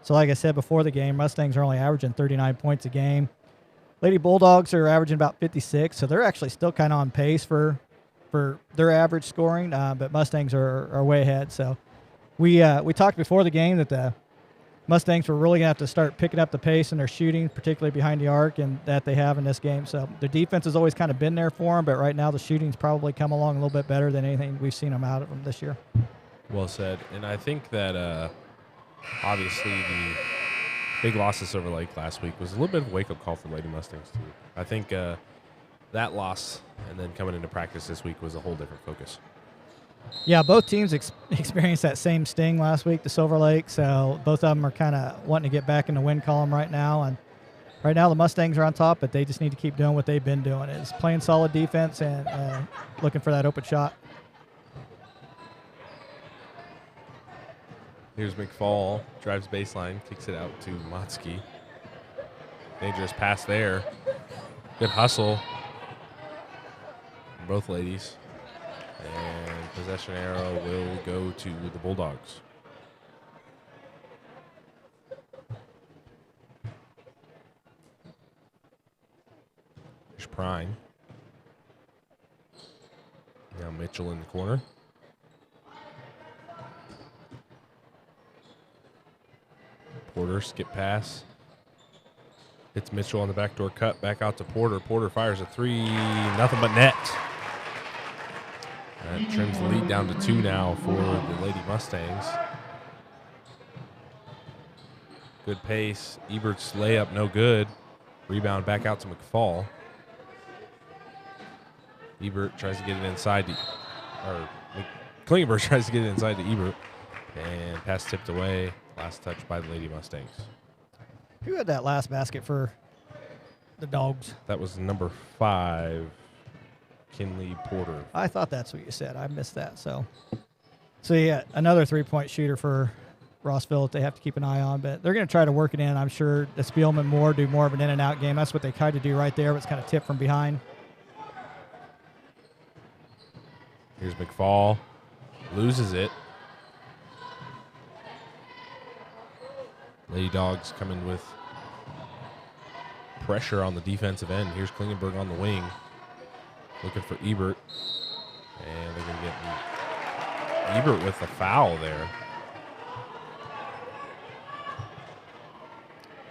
So, like I said before the game, Mustangs are only averaging 39 points a game. Lady Bulldogs are averaging about 56, so they're actually still kind of on pace for their average scoring, but Mustangs are way ahead. So we talked before the game that the Mustangs were really going to have to start picking up the pace in their shooting, particularly behind the arc, and that they have in this game. So their defense has always kind of been there for them, but right now the shooting's probably come along a little bit better than anything we've seen them out of them this year. Well said. And I think that obviously the big loss at Silver Lake last week was a little bit of a wake-up call for Lady Mustangs, too. I think that loss and then coming into practice this week was a whole different focus. Yeah, both teams experienced that same sting last week to Silver Lake, so both of them are kind of wanting to get back in the win column right now. And right now the Mustangs are on top, but they just need to keep doing what they've been doing. It's playing solid defense and looking for that open shot. Here's McFall, drives baseline, kicks it out to Motzke. Dangerous pass there. Good hustle from both ladies. And possession arrow will go to the Bulldogs. There's Prime. Now Mitchell in the corner. Porter, skip pass. Hits Mitchell on the backdoor cut, back out to Porter. Porter fires a 3, nothing but net. That trims the lead down to 2 now for the Lady Mustangs. Good pace. Ebert's layup, no good. Rebound back out to McFall. Ebert tries to get it inside Klingenberg tries to get it inside to Ebert. And pass tipped away. Last touch by the Lady Mustangs. Who had that last basket for the Dogs? That was number 5, Kinley Porter. I thought that's what you said. I missed that. So yeah, another 3-point shooter for Rossville that they have to keep an eye on. But they're going to try to work it in. I'm sure the Spielman do more of an in-and-out game. That's what they tried to do right there. It's kind of tipped from behind. Here's McFall. Loses it. Lady Dogs coming with pressure on the defensive end. Here's Klingenberg on the wing. Looking for Ebert. And they're going to get Ebert with the foul there.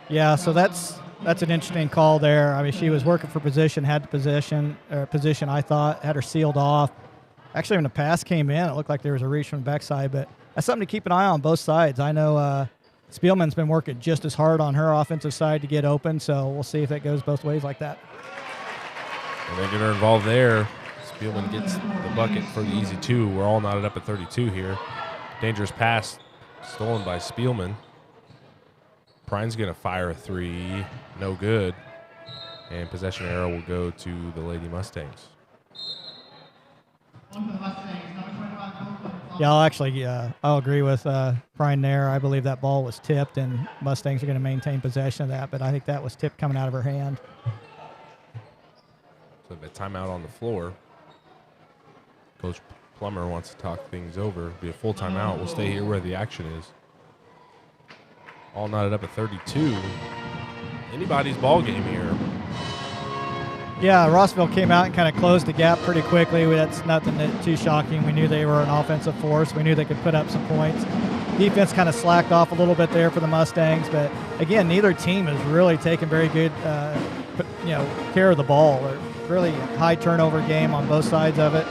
Yeah, so that's an interesting call there. I mean, she was working for position, had the position, I thought, had her sealed off. Actually, when the pass came in, it looked like there was a reach from the backside, but that's something to keep an eye on both sides. I know Spielman's been working just as hard on her offensive side to get open, so we'll see if it goes both ways like that. And they get her involved there. Spielman gets the bucket for the easy 2. We're all knotted up at 32 here. Dangerous pass stolen by Spielman. Prine's going to fire a 3. No good. And possession arrow will go to the Lady Mustangs. On the Mustangs, number 21, Yeah, I'll agree with Brian there. I believe that ball was tipped, and Mustangs are going to maintain possession of that, but I think that was tipped coming out of her hand. So the timeout on the floor. Coach Plummer wants to talk things over. Be a full timeout. We'll stay here where the action is. All knotted up at 32. Anybody's ball game here. Yeah, Rossville came out and kind of closed the gap pretty quickly. That's nothing too shocking. We knew they were an offensive force. We knew they could put up some points. Defense kind of slacked off a little bit there for the Mustangs, but again, neither team has really taken very good, care of the ball. Really high turnover game on both sides of it.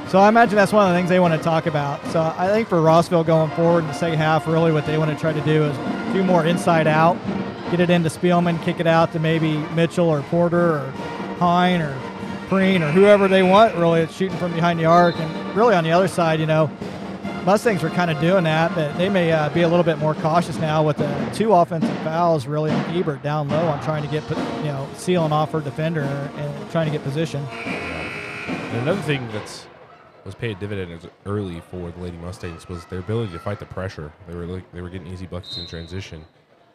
So I imagine that's one of the things they want to talk about. So I think for Rossville going forward in the second half, really what they want to try to do is do more inside out, get it into Spielman, kick it out to maybe Mitchell or Porter or Hine or Preen or whoever they want, really. It's shooting from behind the arc. And really on the other side, Mustangs were kind of doing that, but they may be a little bit more cautious now with the 2 offensive fouls really on Ebert down low on trying to get, sealing off her defender and trying to get position. And another thing was paid dividends early for the Lady Mustangs was their ability to fight the pressure. They were getting easy buckets in transition.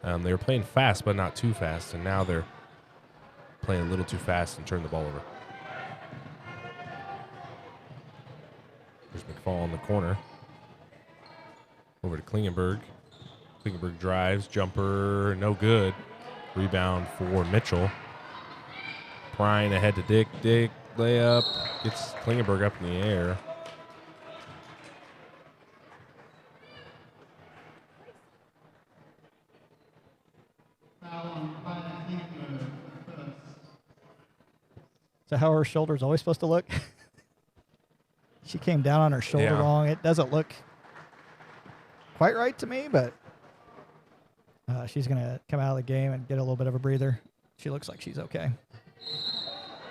They were playing fast, but not too fast, and now they're playing a little too fast and turn the ball over. There's McFall in the corner. Over to Klingenberg. Klingenberg drives, jumper, no good. Rebound for Mitchell. Prine ahead to Dick. Dick, layup, gets Klingenberg up in the air. So how her shoulder's always supposed to look? She came down on her shoulder wrong. It doesn't look quite right to me, but she's going to come out of the game and get a little bit of a breather. She looks like she's okay.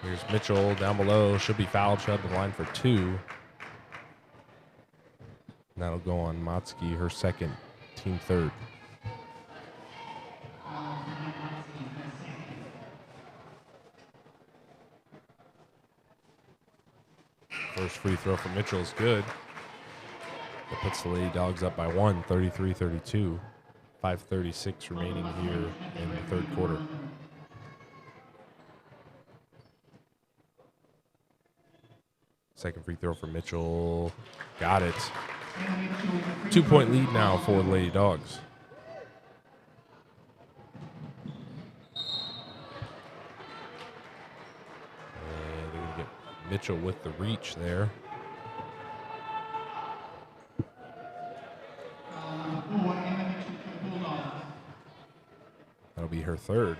Here's Mitchell down below. Should be fouled. She'll have the line for 2. And that'll go on Motzke, her second, team third. First free throw for Mitchell is good. That puts the Lady Dogs up by 1, 33-32. 5:36 remaining here in the third quarter. Second free throw for Mitchell. Got it. 2-point lead now for the Lady Dogs. And they're going to get Mitchell with the reach there. That'll be her third.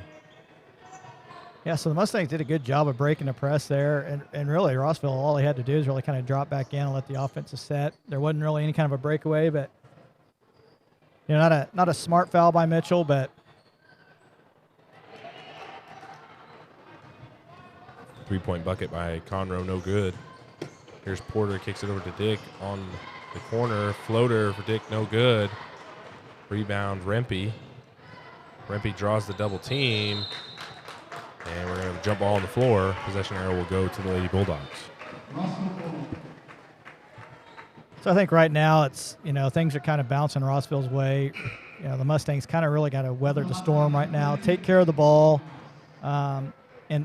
Yeah, so the Mustangs did a good job of breaking the press there, and really Rossville, all they had to do is really kind of drop back in and let the offensive set. There wasn't really any kind of a breakaway, but not a smart foul by Mitchell, but 3-point bucket by Conroe, no good. Here's Porter, kicks it over to Dick on the corner. Floater for Dick, no good. Rebound, Rempe. Rempe draws the double team. And we're going to have a jump ball on the floor. Possession arrow will go to the Lady Bulldogs. So I think right now it's, things are kind of bouncing Rossville's way. The Mustangs kind of really got to weather the storm right now, take care of the ball, and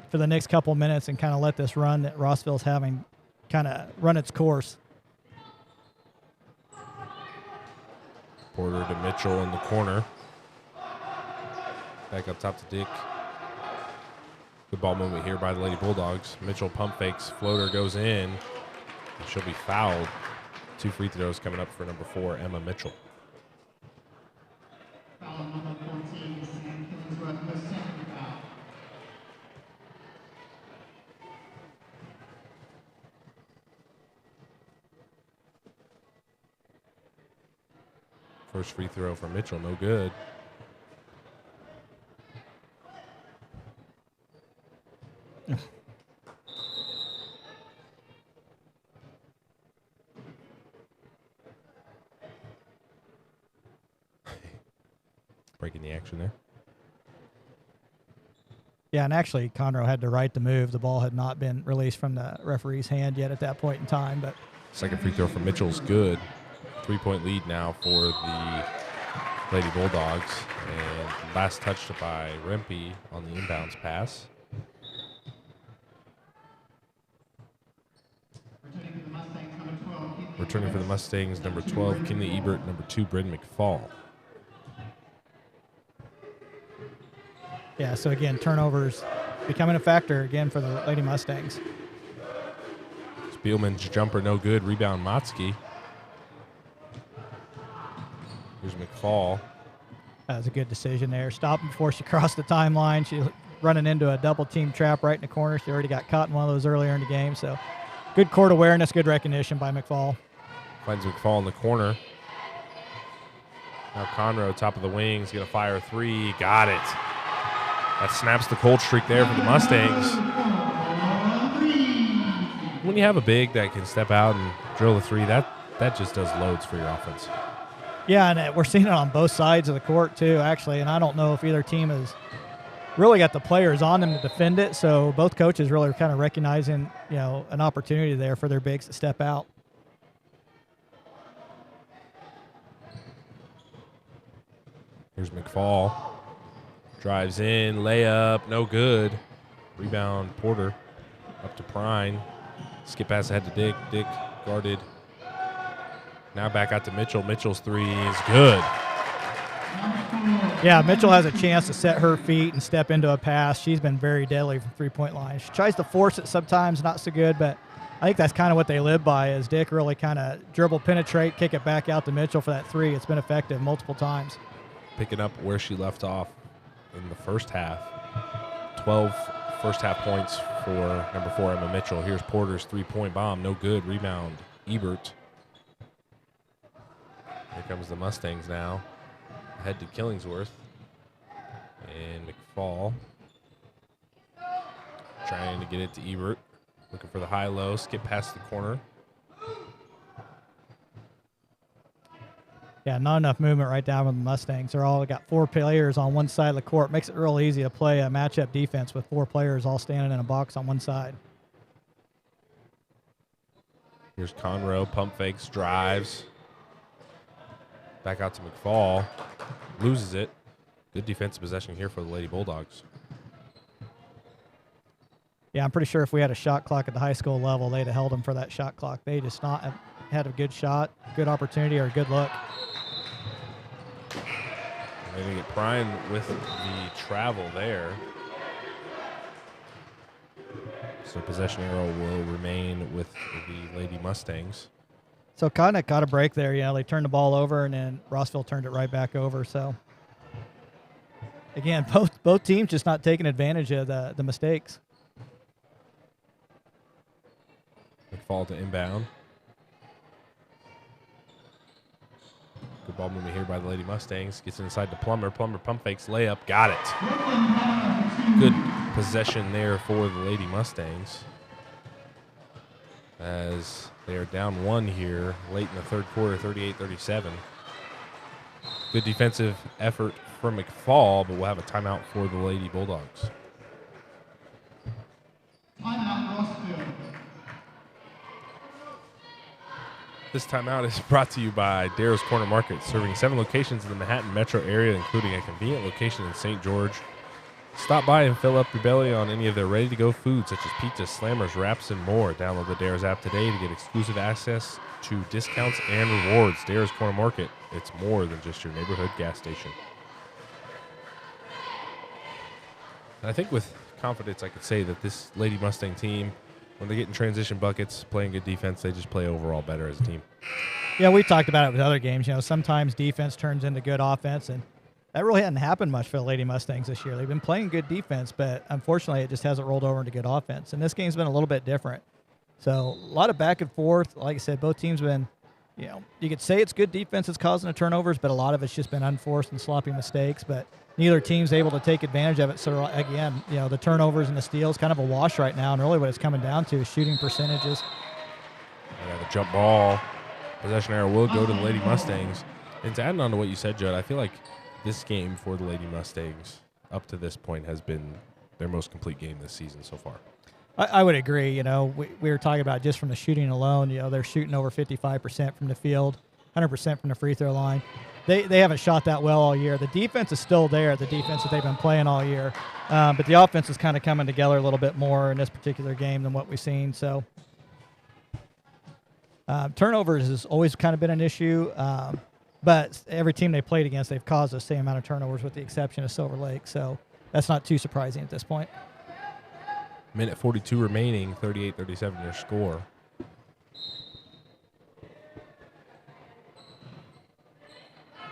for the next couple minutes and kind of let this run that Rossville's having kind of run its course. Porter to Mitchell in the corner. Back up top to Dick. Good ball movement here by the Lady Bulldogs. Mitchell pump fakes. Floater goes in. She'll be fouled. 2 free throws coming up for number 4, Emma Mitchell. Foul number 14, Sam Killingsworth, her second foul. First free throw for Mitchell, no good. Breaking the action there. Yeah, and actually Conroe had to right the move. The ball had not been released from the referee's hand yet at that point in time, but Second free throw from Mitchell's good. 3-point lead now for the Lady Bulldogs. And last touched by Rempe on the inbounds pass. Returning for the Mustangs, number 12, Kinley Ebert, number 2, Braden McFall. Yeah, so again, turnovers becoming a factor again for the Lady Mustangs. Spielman's jumper no good. Rebound Motzke. Here's McFall. That was a good decision there. Stopping before she crossed the timeline. She running into a double team trap right in the corner. She already got caught in one of those earlier in the game. So good court awareness, good recognition by McFall. Finds McFall in the corner. Now Conroe, top of the wings, going to fire a three. Got it. That snaps the cold streak there for the Mustangs. When you have a big that can step out and drill the three, that just does loads for your offense. Yeah, and we're seeing it on both sides of the court too, actually. And I don't know if either team has really got the players on them to defend it. So both coaches really are kind of recognizing, an opportunity there for their bigs to step out. Here's McFall. Drives in, layup, no good. Rebound, Porter. Up to Prine. Skip pass ahead to Dick. Dick guarded. Now back out to Mitchell. Mitchell's three is good. Yeah, Mitchell has a chance to set her feet and step into a pass. She's been very deadly from three-point line. She tries to force it sometimes, not so good, but I think that's kind of what they live by is Dick really kind of dribble, penetrate, kick it back out to Mitchell for that three. It's been effective multiple times. Picking up where she left off in the first half. 12 first half points for number 4, Emma Mitchell. Here's Porter's three-point bomb. No good. Rebound, Ebert. Here comes the Mustangs now. Ahead to Killingsworth. And McFall. Trying to get it to Ebert. Looking for the high-low. Skip past the corner. Yeah, not enough movement right down with the Mustangs. They're all got 4 players on one side of the court. Makes it real easy to play a matchup defense with 4 players all standing in a box on one side. Here's Conroe. Pump fakes, drives. Back out to McFall. Loses it. Good defensive possession here for the Lady Bulldogs. Yeah, I'm pretty sure if we had a shot clock at the high school level, they'd have held them for that shot clock. They just not have had a good shot, good opportunity, or a good look. They're going to get Prime with the travel there. So possession arrow will remain with the Lady Mustangs. So kind of got a break there. They turned the ball over, and then Rossville turned it right back over. So, again, both teams just not taking advantage of the mistakes. McFall to inbound. Good ball movement here by the Lady Mustangs. Gets inside to Plummer. Plummer pump fakes, layup. Got it. Good possession there for the Lady Mustangs. As they are down 1 here late in the third quarter, 38-37. Good defensive effort from McFall, but we'll have a timeout for the Lady Bulldogs. Timeout, Rossville. This timeout is brought to you by Darrow's Corner Market, serving 7 locations in the Manhattan metro area, including a convenient location in St. George. Stop by and fill up your belly on any of their ready-to-go foods, such as pizzas, slammers, wraps, and more. Download the Darrow's app today to get exclusive access to discounts and rewards. Darrow's Corner Market, it's more than just your neighborhood gas station. And I think with confidence I could say that this Lady Mustang team, when they get in transition buckets, playing good defense, they just play overall better as a team. Yeah, we talked about it with other games. Sometimes defense turns into good offense, and that really hadn't happened much for the Lady Mustangs this year. They've been playing good defense, but unfortunately it just hasn't rolled over into good offense. And this game's been a little bit different. So a lot of back and forth. Like I said, both teams have been, you could say it's good defense that's causing the turnovers, but a lot of it's just been unforced and sloppy mistakes. But neither team's able to take advantage of it. So again, the turnovers and the steals kind of a wash right now. And really what it's coming down to is shooting percentages. Yeah, the jump ball. Possession arrow will go to the Lady Mustangs. And to add on to what you said, Judd, I feel like this game for the Lady Mustangs up to this point has been their most complete game this season so far. I would agree. You know, we were talking about just from the shooting alone, you know, they're shooting over 55% from the field, 100% from the free throw line. They haven't shot that well all year. The defense is still there, the defense that they've been playing all year. But the offense is kind of coming together a little bit more in this particular game than what we've seen. So turnovers has always kind of been an issue. But every team they played against, they've caused the same amount of turnovers with the exception of Silver Lake. So that's not too surprising at this point. Minute 42 remaining, 38-37 your score.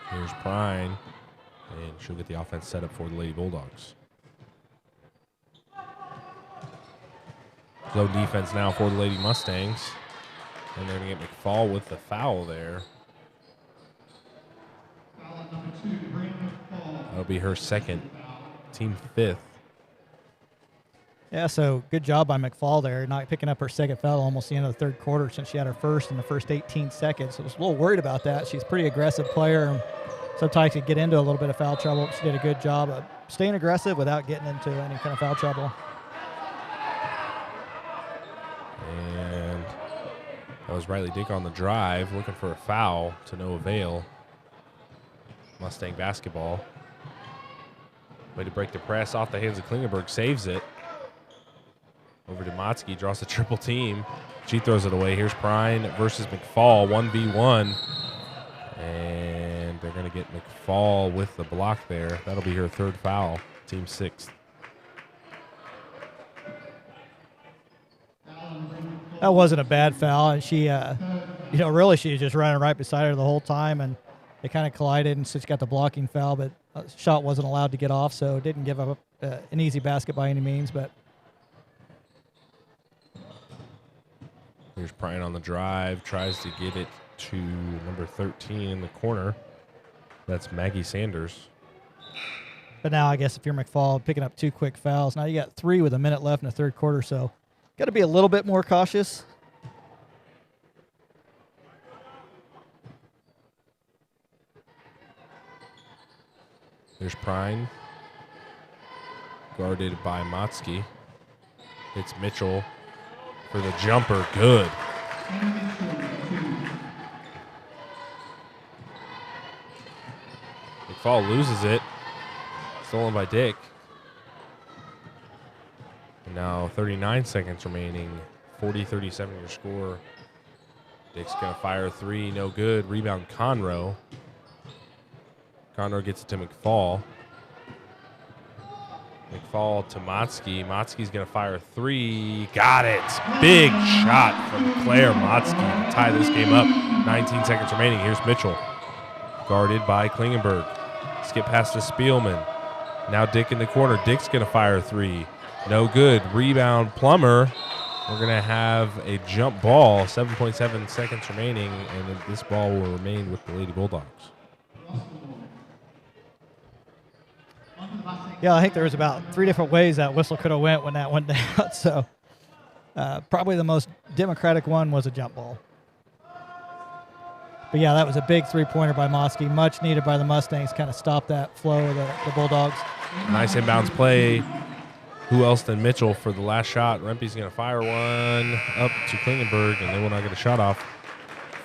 Here's Prine, and she'll get the offense set up for the Lady Bulldogs. Low defense now for the Lady Mustangs. And they're going to get McFall with the foul there. That'll be her second, team fifth. Yeah, so good job by McFall there, not picking up her second foul almost the end of the third quarter since she had her first in the first 18 seconds. I was a little worried about that. She's a pretty aggressive player, and sometimes could get into a little bit of foul trouble. She did a good job of staying aggressive without getting into any kind of foul trouble. And that was Riley Dick on the drive, looking for a foul to no avail. Mustang basketball. Way to break the press off the hands of Klingenberg, saves it. Over to Motzke, draws a triple team. She throws it away. Here's Prine versus McFall, 1v1. And they're going to get McFall with the block there. That'll be her third foul, team sixth. That wasn't a bad foul, and she, really she was just running right beside her the whole time, and they kind of collided, and so she got the blocking foul, but shot wasn't allowed to get off, so didn't give up an easy basket by any means, but. Here's Prine on the drive, tries to get it to number 13 in the corner. That's Maggie Sanders. But now I guess if you're McFall, picking up two quick fouls. Now you got 3 with a minute left in the third quarter, so got to be a little bit more cautious. Here's Prine, guarded by Motzke. It's Mitchell for the jumper, good. McFall loses it, stolen by Dick. And now 39 seconds remaining, 40-37 your score. Dick's gonna fire a 3, no good. Rebound Conroe. Conroe gets it to McFall. McFall to Motzke. Motzke's going to fire a 3. Got it. Big shot from Claire Motzke to tie this game up. 19 seconds remaining. Here's Mitchell. Guarded by Klingenberg. Skip past to Spielman. Now Dick in the corner. Dick's going to fire a 3. No good. Rebound Plummer. We're going to have a jump ball. 7.7 seconds remaining, and this ball will remain with the Lady Bulldogs. Yeah, I think there was about 3 different ways that whistle could have went when that went down. So probably the most democratic one was a jump ball. But, yeah, that was a big three-pointer by Motzke, much needed by the Mustangs, kind of stop that flow of the Bulldogs. Nice inbounds play. Who else than Mitchell for the last shot? Rempe's going to fire one up to Klingenberg, and they will not get a shot off.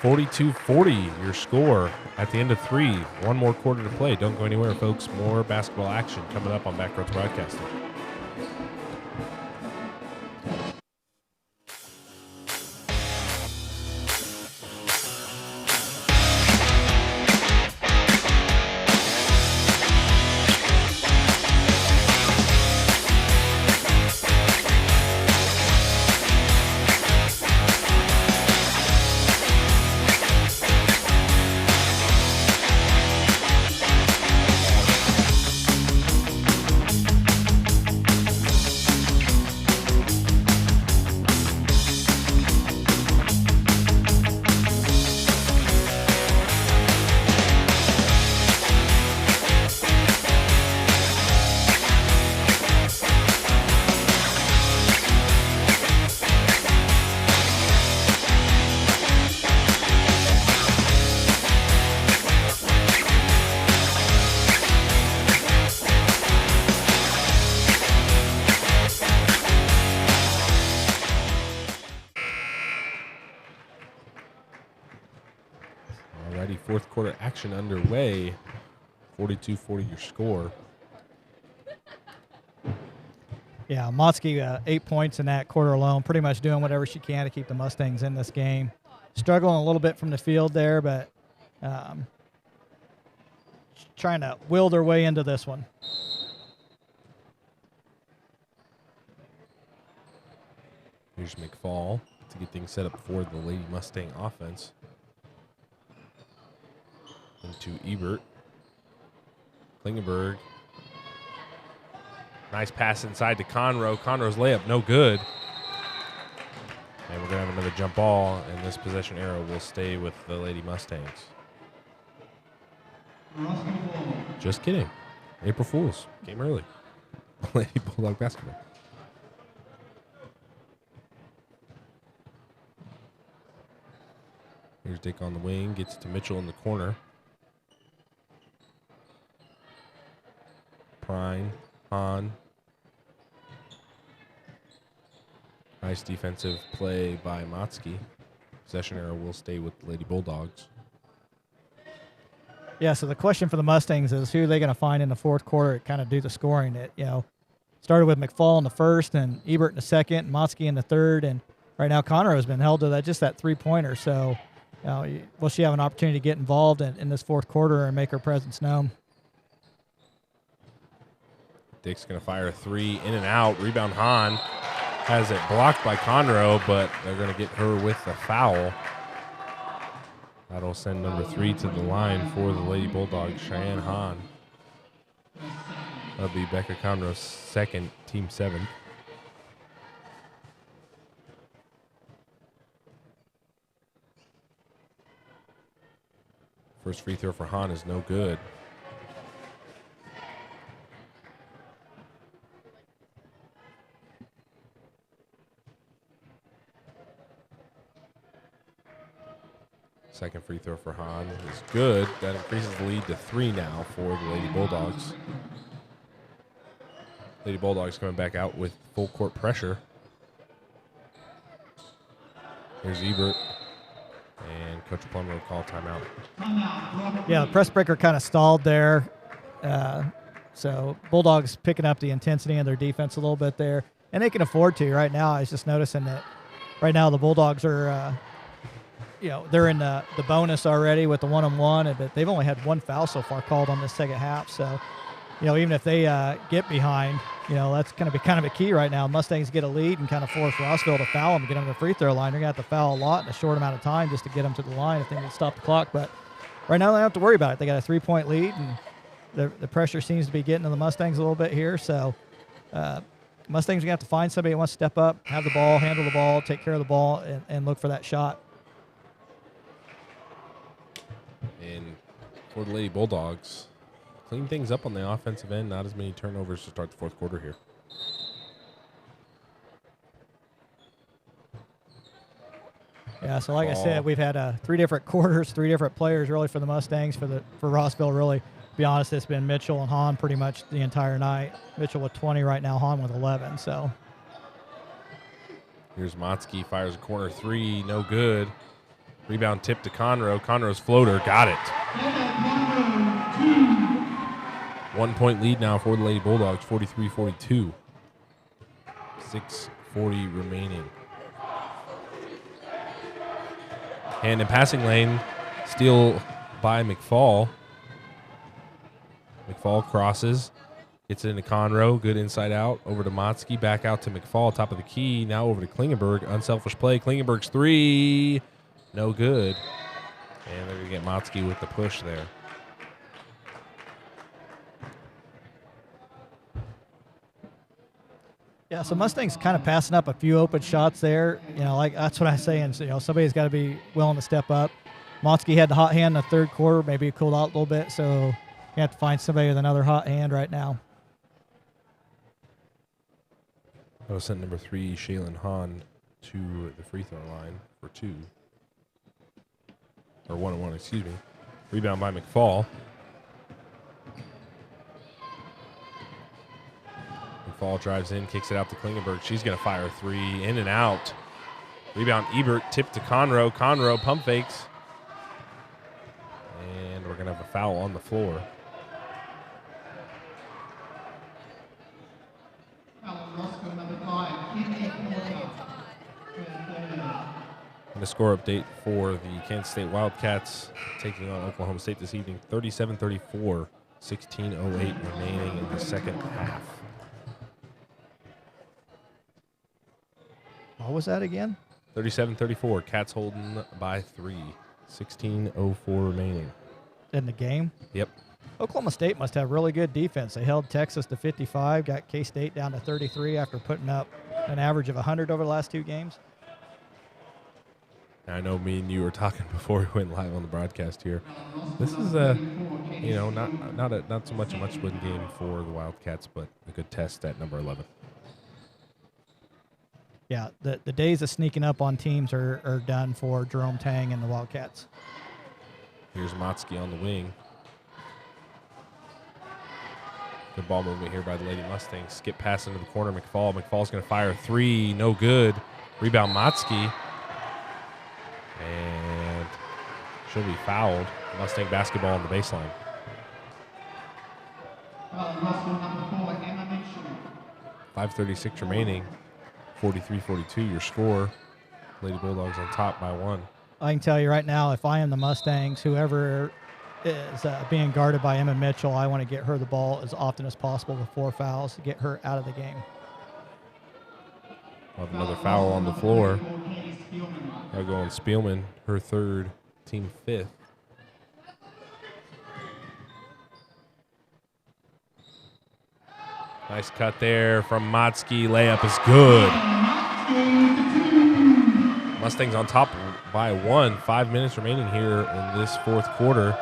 42-40, your score at the end of 3. One more quarter to play. Don't go anywhere, folks. More basketball action coming up on Backroads Broadcasting. fourth quarter action underway. 42-40 your score. Yeah, Motzke, 8 points in that quarter alone, pretty much doing whatever she can to keep the Mustangs in this game. Struggling a little bit from the field there, but trying to will their way into this one. Here's McFall to get things set up for the Lady Mustang offense. Into Ebert. Klingenberg. Nice pass inside to Conroe. Conroe's layup, no good. And we're going to have another jump ball, and this possession arrow will stay with the Lady Mustangs. Just kidding. April Fools. Came early. Lady Bulldog basketball. Here's Dick on the wing. Gets it to Mitchell in the corner. Prine. Hahn. Nice defensive play by Motzke. Possession arrow will stay with the Lady Bulldogs. Yeah, so the question for the Mustangs is who are they going to find in the fourth quarter to kind of do the scoring? It, started with McFall in the first and Ebert in the second and Motzke in the third. And right now Conroe has been held to that three-pointer. So will she have an opportunity to get involved in this fourth quarter and make her presence known? Dick's going to fire a three, in and out. Rebound Hahn. Has it blocked by Conroe, but they're going to get her with a foul. That'll send number 3 to the line for the Lady Bulldogs, Cheyenne Hahn. That'll be Becca Conroe's second, team 7. First free throw for Hahn is no good. Second free throw for Hahn is good. That increases the lead to 3 now for the Lady Bulldogs. Lady Bulldogs coming back out with full court pressure. Here's Ebert. And Coach Plummer will call timeout. Yeah, the press breaker kind of stalled there. So Bulldogs picking up the intensity in their defense a little bit there. And they can afford to right now. I was just noticing that right now the Bulldogs are they're in the bonus already with the 1-on-1, but they've only had 1 foul so far called on this second half. So, even if they get behind, that's going to be kind of a key right now. Mustangs get a lead and kind of force Rossville to foul them, get them to the free throw line. They're going to have to foul a lot in a short amount of time just to get them to the line if they can stop the clock. But right now they don't have to worry about it. They got a 3-point lead, and the pressure seems to be getting to the Mustangs a little bit here. So Mustangs are going to have to find somebody that wants to step up, have the ball, handle the ball, take care of the ball, and look for that shot. And for the Lady Bulldogs, clean things up on the offensive end. Not as many turnovers to start the fourth quarter here. Yeah, so like I said, we've had 3 different quarters, 3 different players really for the Mustangs. For Rossville, really, to be honest, it's been Mitchell and Hahn pretty much the entire night. Mitchell with 20 right now, Hahn with 11. So here's Motzke, fires a corner 3, no good. Rebound tip to Conroe. Conroe's floater, got it. 1-point lead now for the Lady Bulldogs, 43-42. 6:40 remaining. And in passing lane, steal by McFall. McFall crosses, gets it into Conroe, good inside out, over to Motzke, back out to McFall, top of the key, now over to Klingenberg, unselfish play. Klingenberg's 3. No good. And they're going to get Motzke with the push there. yeah, so Mustangs kind of passing up a few open shots there. That's what I'm saying. So, somebody's got to be willing to step up. Motzke had the hot hand in the third quarter, maybe cooled out a little bit, so you have to find somebody with another hot hand right now. I will send number 3, Shaylin Hahn, to the free throw line for 2. Or 1-1, excuse me. Rebound by McFall. McFall drives in, kicks it out to Klingenberg. She's going to fire a 3, in and out. Rebound Ebert, tip to Conroe. Conroe pump fakes. going to have a foul on the floor. Rossville number 5, Kidney Porter. And a score update for the Kansas State Wildcats taking on Oklahoma State this evening, 37-34, 16:08 remaining in the second half. What was that again? 37-34, Cats holding by 3, 16:04 remaining. In the game? Yep. Oklahoma State must have really good defense. They held Texas to 55, got K-State down to 33 after putting up an average of 100 over the last 2 games. I know me and you were talking before we went live on the broadcast here. This is not so much a must-win game for the Wildcats, but a good test at number 11. Yeah, the days of sneaking up on teams are done for Jerome Tang and the Wildcats. Here's Motzke on the wing. Good ball movement here by the Lady Mustangs. Skip pass into the corner. McFall's going to fire a 3. No good. Rebound Motzke. And she'll be fouled. Mustang basketball on the baseline. Rossville number 4, Emma Mitchell. 5:36 remaining. 43-42 your score. Lady Bulldogs on top by 1. I can tell you right now, if I am the Mustangs, whoever is being guarded by Emma Mitchell, I want to get her the ball as often as possible with 4 fouls to get her out of the game. We'll have another foul on the floor. Now going Spielman, her 3rd, team 5th. Nice cut there from Motzke. Layup is good. Mustangs on top by 1. 5 minutes remaining here in this 4th quarter.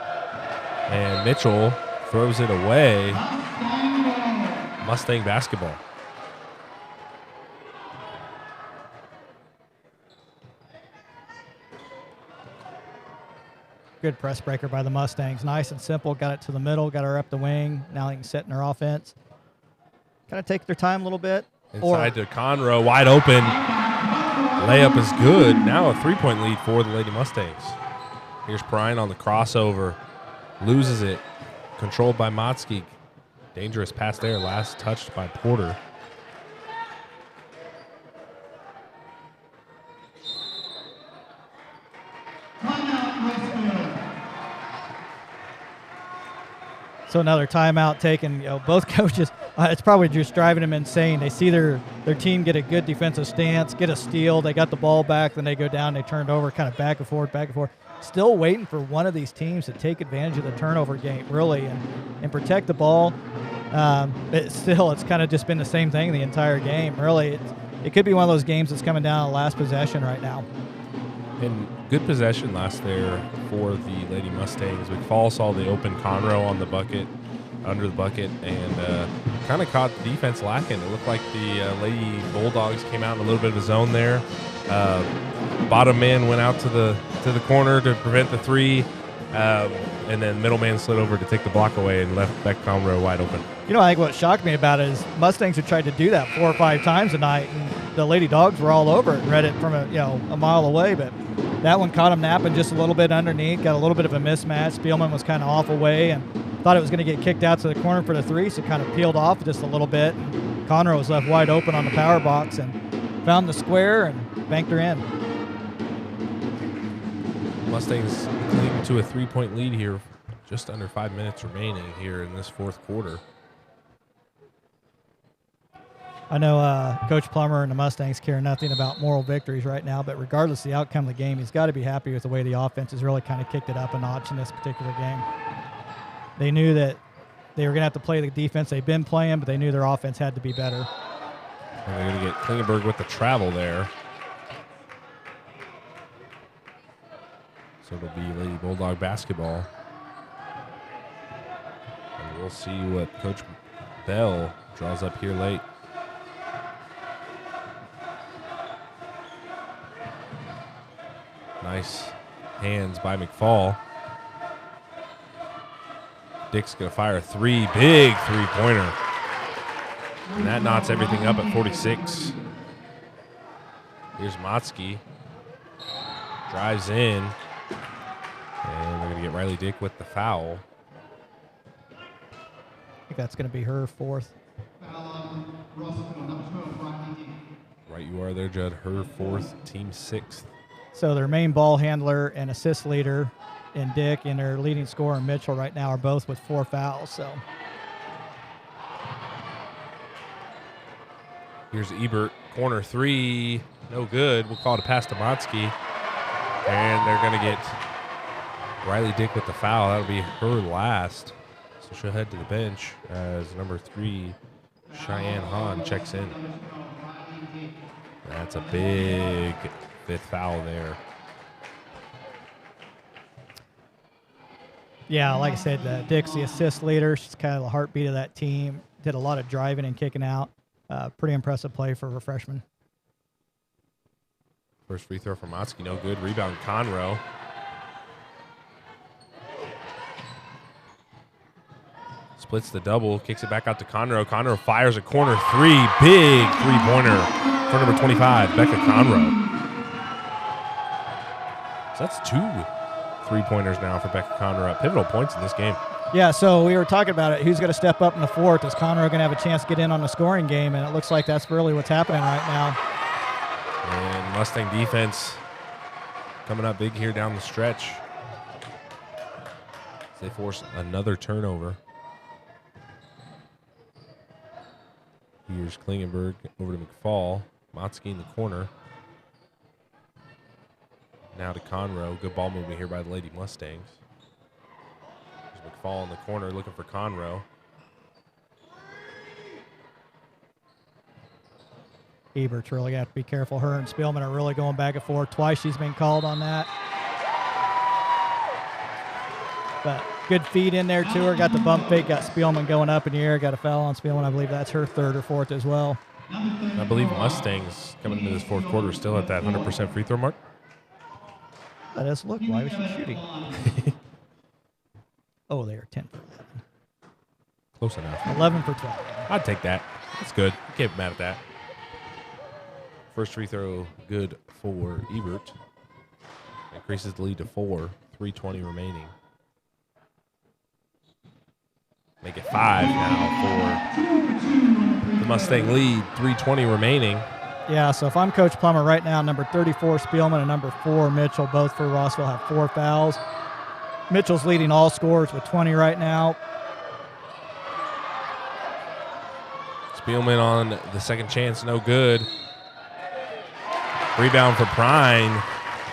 And Mitchell throws it away. Mustang basketball. Good press breaker by the Mustangs. Nice and simple. Got it to the middle. Got her up the wing. Now they can set in their offense. Kind of take their time a little bit. Inside to Conroe. Wide open. Layup is good. Now a 3-point lead for the Lady Mustangs. Here's Prine on the crossover. Loses it. Controlled by Motzke. Dangerous pass there. Last touched by Porter. So another timeout taken. Both coaches, it's probably just driving them insane. They see their team get a good defensive stance, get a steal. They got the ball back, then they go down, they turned over, kind of back and forth. Still waiting for one of these teams to take advantage of the turnover game, really, and protect the ball. It's kind of just been the same thing the entire game. Really, it could be one of those games that's coming down to the last possession right now. And good possession last there for the Lady Mustangs. McFall saw the open Conroe on the bucket, under the bucket, and kind of caught the defense lacking. It looked like the Lady Bulldogs came out in a little bit of a zone there. Bottom man went out to the corner to prevent the 3, and then middle man slid over to take the block away and left Beck Conroe wide open. I think what shocked me about it is Mustangs have tried to do that 4 or 5 times tonight, and the Lady Dogs were all over it and read it from a mile away, but that one caught him napping just a little bit underneath, got a little bit of a mismatch. Spielman was kind of off away and thought it was going to get kicked out to the corner for the 3, so it kind of peeled off just a little bit. And Conroe was left wide open on the power box and found the square and banked her in. Mustangs leading to a 3-point lead here, just under 5 minutes remaining here in this 4th quarter. I know Coach Plummer and the Mustangs care nothing about moral victories right now, but regardless of the outcome of the game, he's got to be happy with the way the offense has really kind of kicked it up a notch in this particular game. They knew that they were going to have to play the defense they've been playing, but they knew their offense had to be better. And they're going to get Klingenberg with the travel there. So it'll be Lady Bulldog basketball. And we'll see what Coach Bell draws up here late. Nice hands by McFall. Dick's going to fire a 3, big 3-pointer. And that knots everything up at 46. Here's Motzke. Drives in. And they're going Going to get Riley Dick with the foul. I think that's going to be her fourth. Right you are there, Judd. Her fourth, team sixth. So their main ball handler and assist leader in Dick and their leading scorer in Mitchell right now are both with 4 fouls. So here's Ebert, corner 3, no good. We'll call it a pass to Motzke. And they're going to get Riley Dick with the foul. That'll be her last. So she'll head to the bench as number 3, Cheyenne Hahn, checks in. That's a big 5th foul there. yeah, like I said, Dick's the assist leader. She's kind of the heartbeat of that team. Did a lot of driving and kicking out. Pretty impressive play for a freshman. First free throw from Motzke, no good. Rebound, Conroe. Splits the double, kicks it back out to Conroe. Conroe fires a corner 3, big three-pointer for number 25, Becca Conroe. So that's 2 3-pointers now for Becca Conroe. Pivotal points in this game. Yeah, so we were talking about it. Who's going to step up in the fourth? Is Conroe going to have a chance to get in on the scoring game? And it looks like that's really what's happening right now. And Mustang defense coming up big here down the stretch. They force another turnover. Here's Klingenberg over to McFall. Motzke in the corner. Now to Conroe. Good ball movement here by the Lady Mustangs. There's McFall in the corner looking for Conroe. Ebert's really got to be careful. Her and Spielman are really going back and forth. Twice she's been called on that. But good feed in there to her. Got the bump fake. Got Spielman going up in the air. Got a foul on Spielman. I believe that's her 3rd or 4th as well. I believe Mustangs coming into this 4th quarter still at that 100% free throw mark. Let us look. Why was she shooting? Oh, they are 10 for 11. Close enough. 11 for 12. I'd take that. That's good. Can't be mad at that. First free throw good for Ebert. Increases the lead to 4. 3:20 remaining. Make it 5 now for the Mustang lead. 3:20 remaining. Yeah, so if I'm Coach Plummer right now, number 34 Spielman and number 4 Mitchell, both for Rossville, have 4 fouls. Mitchell's leading all scorers with 20 right now. Spielman on the second chance, no good. Rebound for Prine,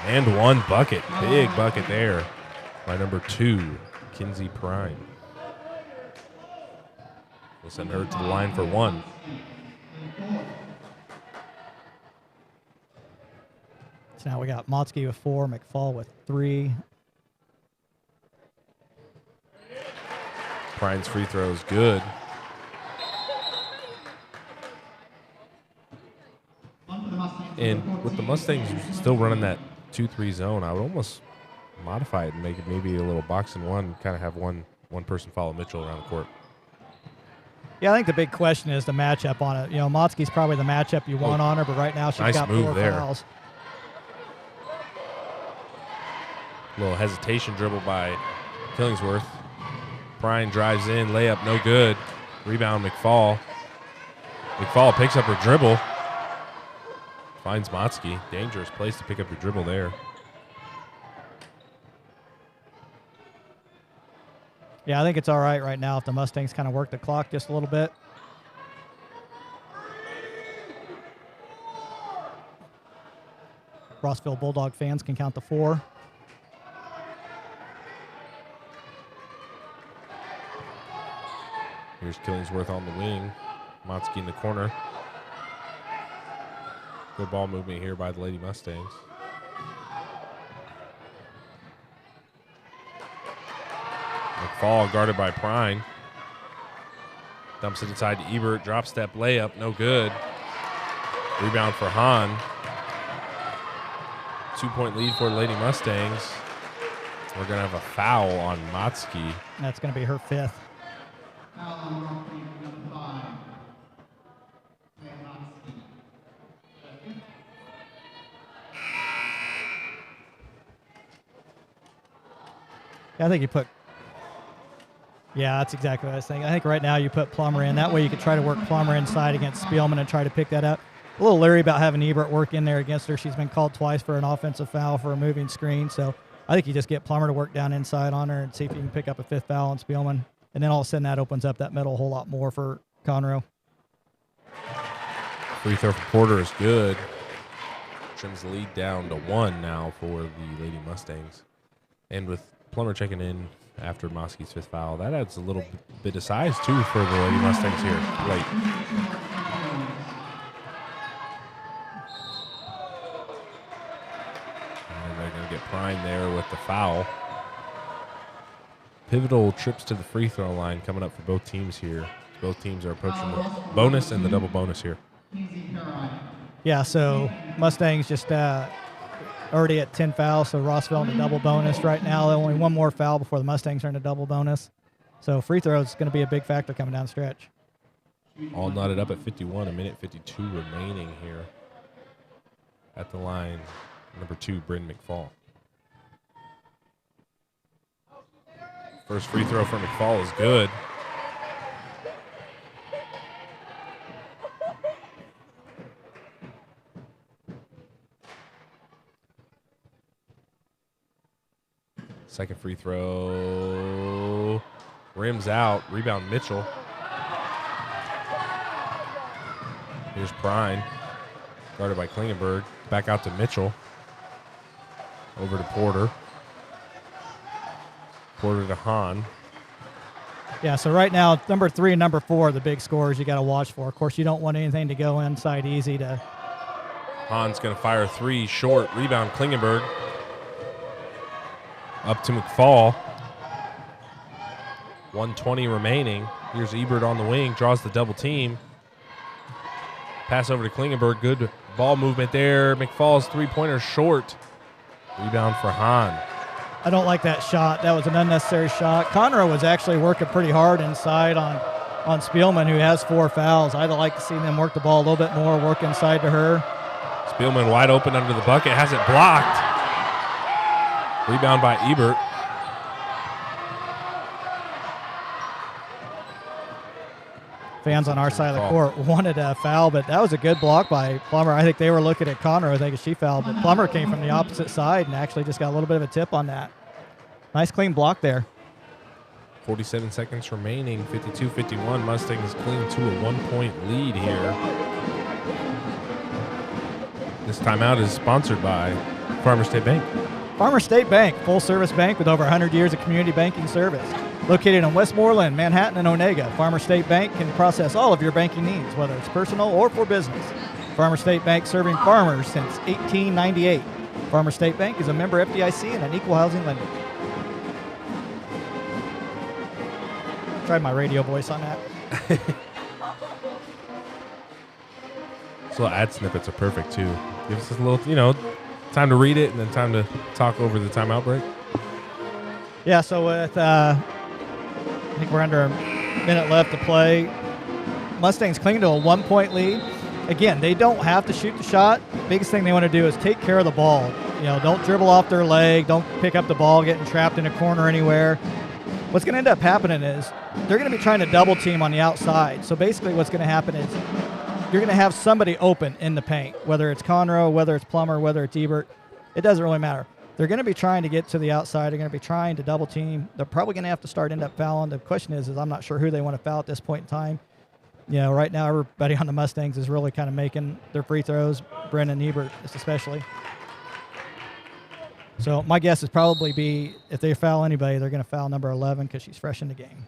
and 1 bucket. Big bucket there by number 2, Kinsey Prine. We'll send her to the line for 1. So now we got Motzke with 4, McFall with 3. Prine's free throw is good. And with the Mustangs still running that 2-3 zone, I would almost modify it and make it maybe a little box and one, kind of have one person follow Mitchell around the court. Yeah, I think the big question is the matchup on it. You know, Motzke's probably the matchup you want on her, but right now she's Nice got move 4 there. fouls. Little hesitation dribble by Killingsworth. Prine drives in, layup no good. Rebound McFall. McFall picks up her dribble. Finds Motzke. Dangerous place to pick up your dribble there. Yeah, I think it's all right now if the Mustangs kind of work the clock just a little bit. Rossville Bulldog fans can count to 4. Here's Killingsworth on the wing. Motzke in the corner. Good ball movement here by the Lady Mustangs. McFall guarded by Prine. Dumps it inside to Ebert. Drop step layup, no good. Rebound for Hahn. 2-point lead for the Lady Mustangs. We're going to have a foul on Motzke. That's going to be her 5th. Foul on Rock Creek, number 5. I think you put. Yeah, that's exactly what I was thinking. I think right now you put Plummer in. That way you could try to work Plummer inside against Spielman and try to pick that up. A little leery about having Ebert work in there against her. She's been called twice for an offensive foul for a moving screen. So I think you just get Plummer to work down inside on her and see if you can pick up a 5th foul on Spielman. And then all of a sudden that opens up that middle a whole lot more for Conroe. Free throw for Porter is good. Trims the lead down to 1 now for the Lady Mustangs. And with Plummer checking in after Moskey's 5th foul, that adds a little bit of size, too, for the Lady Mustangs here late. And they're going to get Prime there with the foul. Pivotal trips to the free throw line coming up for both teams here. Both teams are approaching the bonus and the double bonus here. Yeah, so Mustangs just already at 10 fouls, so Rossville in a double bonus right now. Only one more foul before the Mustangs are in a double bonus. So free throws is going to be a big factor coming down the stretch. All knotted up at 51, a minute 52 remaining here at the line. Number 2, Bryn McFall. First free throw for McFall is good. Second free throw rims out. Rebound Mitchell. Here's Prine. Guarded by Klingenberg. Back out to Mitchell. Over to Porter. Porter to Hahn. Yeah, so right now, number 3 and number 4 are the big scorers you got to watch for. Of course, you don't want anything to go inside easy to. Hahn's going to fire 3 short. Rebound Klingenberg. Up to McFall. 1:20 remaining. Here's Ebert on the wing. Draws the double team. Pass over to Klingenberg. Good ball movement there. McFall's 3-pointer short. Rebound for Hahn. I don't like that shot. That was an unnecessary shot. Conroe was actually working pretty hard inside on Spielman, who has 4 fouls. I'd like to see them work the ball a little bit more, work inside to her. Spielman wide open under the bucket. Has it blocked. Rebound by Ebert. Fans on our side of the court wanted a foul, but that was a good block by Plummer. I think they were looking at Conroe thinking she fouled, but Plummer came from the opposite side and actually just got a little bit of a tip on that. Nice clean block there. 47 seconds remaining. 52-51. Mustangs cling to a 1-point lead here. This timeout is sponsored by Farmers State Bank. Farmers State Bank, full-service bank with over 100 years of community banking service. Located in Westmoreland, Manhattan, and Onega, Farmers State Bank can process all of your banking needs, whether it's personal or for business. Farmers State Bank serving farmers since 1898. Farmers State Bank is a member FDIC and an equal housing lender. Tried my radio voice on that. These little ad snippets are perfect, too. Gives us a little, time to read it and then time to talk over the timeout break. Yeah, so with, I think we're under a minute left to play. Mustangs cling to a 1-point lead. Again, they don't have to shoot the shot. Biggest thing they want to do is take care of the ball. Don't dribble off their leg. Don't pick up the ball, getting trapped in a corner anywhere. What's going to end up happening is they're going to be trying to double team on the outside. So basically what's going to happen is you're going to have somebody open in the paint, whether it's Conroe, whether it's Plummer, whether it's Ebert. It doesn't really matter. They're going to be trying to get to the outside. They're going to be trying to double team. They're probably going to have to end up fouling. The question is I'm not sure who they want to foul at this point in time. Right now everybody on the Mustangs is really kind of making their free throws, Brennan Ebert especially. So my guess is probably be if they foul anybody, they're going to foul number 11 because she's fresh in the game.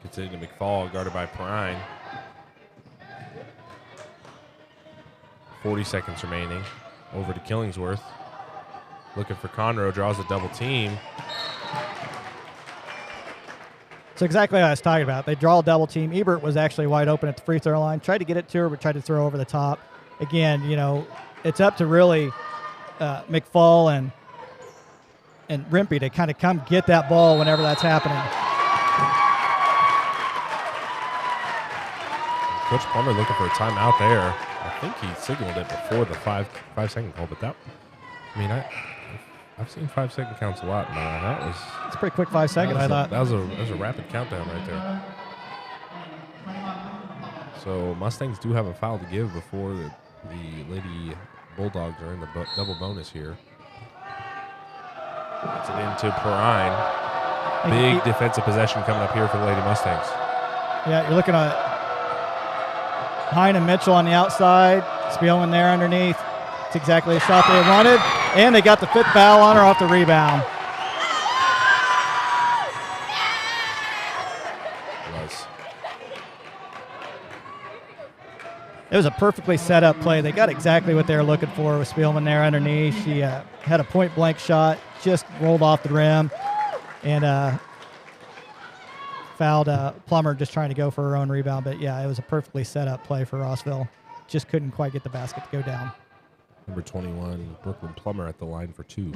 Gets it into McFall, guarded by Prine. 40 seconds remaining. Over to Killingsworth. Looking for Conroe, draws a double team. So exactly what I was talking about. They draw a double team. Ebert was actually wide open at the free throw line. Tried to get it to her, but tried to throw over the top. Again, it's up to really McFall and Rimpey to kind of come get that ball whenever that's happening. Coach Plummer looking for a timeout there. I think he signaled it before the five second call, but I've seen 5-second counts a lot, man. That was It's a pretty quick 5 seconds, I thought. that was a rapid countdown right there. So Mustangs do have a foul to give before the Lady Bulldogs are in the double bonus here. Gets it into Perrine. Big defensive possession coming up here for the Lady Mustangs. Yeah, you're looking at Hine and Mitchell on the outside. Spielman there underneath. It's exactly the shot they wanted. And they got the 5th foul on her off the rebound. It was a perfectly set up play. They got exactly what they were looking for with Spielman there underneath. She had a point blank shot, just rolled off the rim, and fouled Plummer just trying to go for her own rebound. But yeah, it was a perfectly set up play for Rossville. Just couldn't quite get the basket to go down. Number 21, Brooklyn Plummer at the line for 2.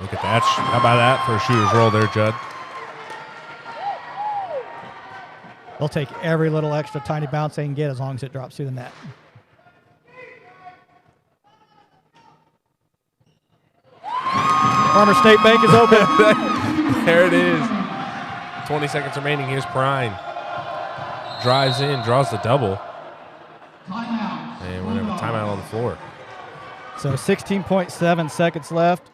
Look at that. How about that for a shooter's roll there, Judd? They'll take every little extra tiny bounce they can get as long as it drops through the net. Farmer State Bank is open. There it is. 20 seconds remaining. Here's Prine. Drives in, draws the double. And we're going to have a timeout on the floor. So 16.7 seconds left.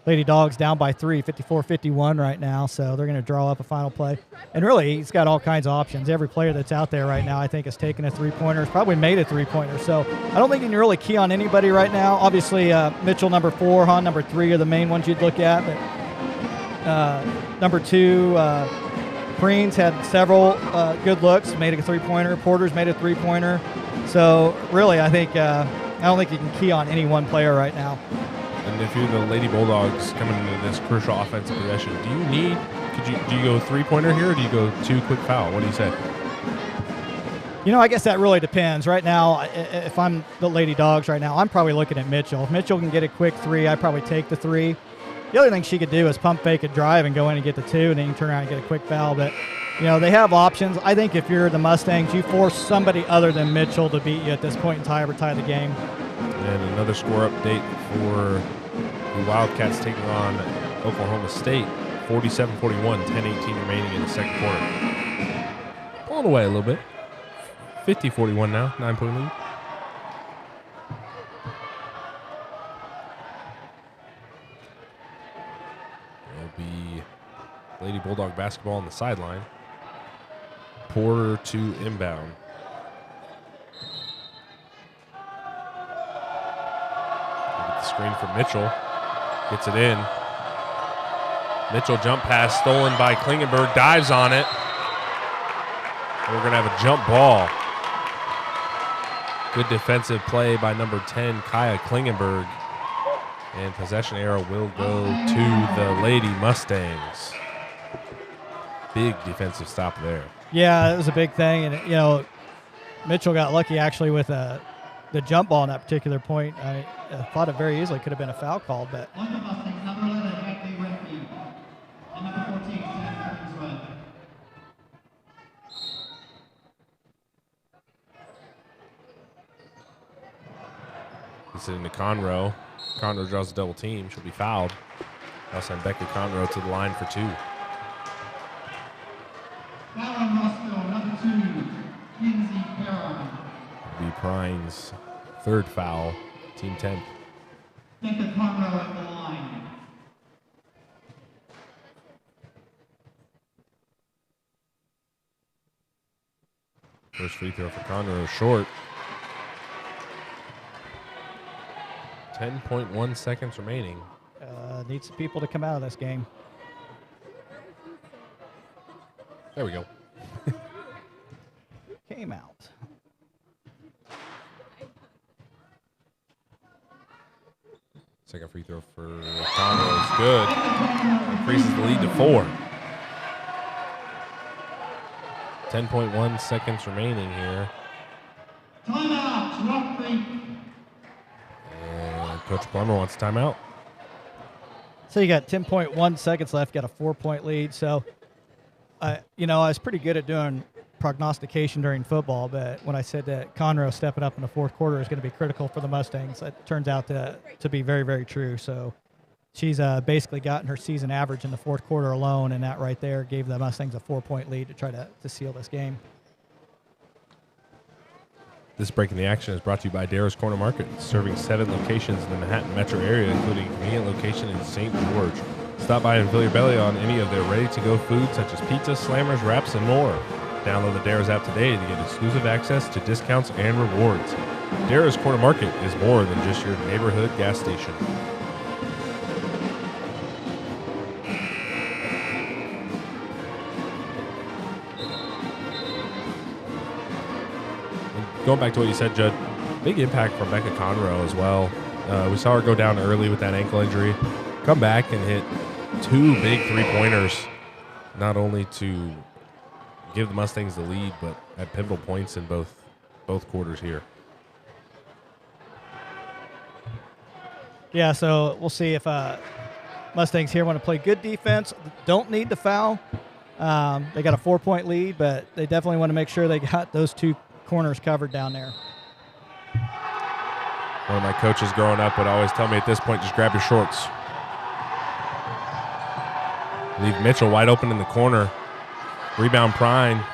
Lady Dogs down by 3, 54-51 right now, so they're going to draw up a final play. And really, he's got all kinds of options. Every player that's out there right now, I think, has taken a three-pointer, has probably made a three-pointer. So I don't think you can really key on anybody right now. Obviously, Mitchell, number 4, Hahn, number 3 are the main ones you'd look at. But number 2, Preen's had several good looks, made a three-pointer. Porter's made a three-pointer. So really, I think I don't think you can key on any one player right now. And if you're the Lady Bulldogs coming into this crucial offensive possession, do you go three-pointer here or do you go 2 quick foul? What do you say? You know, I guess that really depends. Right now, if I'm the Lady Dogs right now, I'm probably looking at Mitchell. If Mitchell can get a quick 3, I'd probably take the 3. The other thing she could do is pump fake a drive and go in and get the 2, and then you can turn around and get a quick foul. But, you know, they have options. I think if you're the Mustangs, you force somebody other than Mitchell to beat you at this point in time or tie the game. And another score update for the Wildcats taking on Oklahoma State, 47-41, 10-18 remaining in the second quarter. Pulling away a little bit. 50-41 now, 9-point lead. It'll be Lady Bulldog basketball on the sideline. Porter to inbound. Screen for Mitchell. Gets it in. Mitchell jump pass stolen by Klingenberg. Dives on it. We're going to have a jump ball. Good defensive play by number 10, Kaya Klingenberg. And possession arrow will go to the Lady Mustangs. Big defensive stop there. Yeah, it was a big thing. And, you know, Mitchell got lucky actually with the jump ball on that particular point. I thought it very easily could have been a foul called, but Gets it into Conroe. Conroe draws a double team. She'll be fouled. I'll send Becca Conroe to the line for 2. Foul on Rossville, number 2, Kinsey Perrine. Be Prine's 3rd foul, team 10th. Becca Conroe at the line. First free throw for Conroe, short. 10.1 seconds remaining. Needs some people to come out of this game. There we go. Came out. Second free throw for Conroe is good. Increases the lead to 4. 10.1 seconds remaining here. Timeout, Rock Creek. And Coach Plummer wants a timeout. So you got 10.1 seconds left, got a 4-point lead. So, you know, I was pretty good at doing prognostication during football, but when I said that Conroe stepping up in the fourth quarter is going to be critical for the Mustangs, it turns out to be very, very true. So she's basically gotten her season average in the fourth quarter alone, and that right there gave the Mustangs a 4-point lead to try to seal this game. This break in the action is brought to you by Darrow's Corner Market, serving 7 locations in the Manhattan metro area, including a convenient location in St. George. Stop by and fill your belly on any of their ready-to-go foods such as pizza, slammers, wraps, and more. Download the Darrow's app today to get exclusive access to discounts and rewards. Darrow's Corner Market is more than just your neighborhood gas station. Going back to what you said, Judd, big impact from Becca Conroe as well. We saw her go down early with that ankle injury, come back and hit 2 big three-pointers, not only to give the Mustangs the lead, but at pivotal points in both quarters here. Yeah, so we'll see if Mustangs here want to play good defense, don't need to foul. They got a 4-point lead, but they definitely want to make sure they got those 2 corners covered down there. One of my coaches growing up would always tell me at this point, just grab your shorts. Leave Mitchell wide open in the corner. Rebound Prine.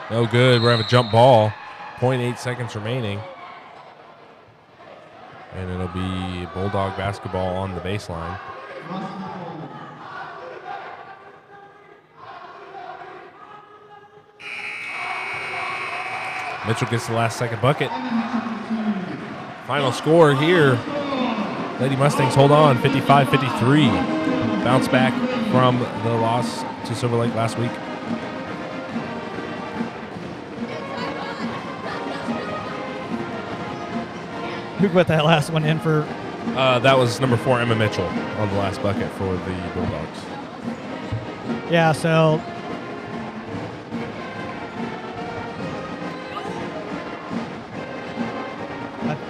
No good. We're going to have a jump ball. 0.8 seconds remaining. And it'll be Bulldog basketball on the baseline. Mitchell gets the last second bucket. Final score here. Lady Mustangs hold on, 55-53. Bounce back from the loss to Silver Lake last week. Who put that last one in for? That was number 4, Emma Mitchell, on the last bucket for the Bulldogs. Yeah, so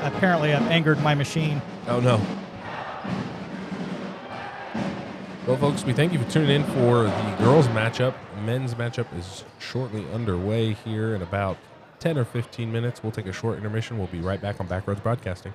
apparently I've angered my machine. Oh, no. Well, folks, we thank you for tuning in for the girls' matchup. Men's matchup is shortly underway here in about 10 or 15 minutes. We'll take a short intermission. We'll be right back on Backroads Broadcasting.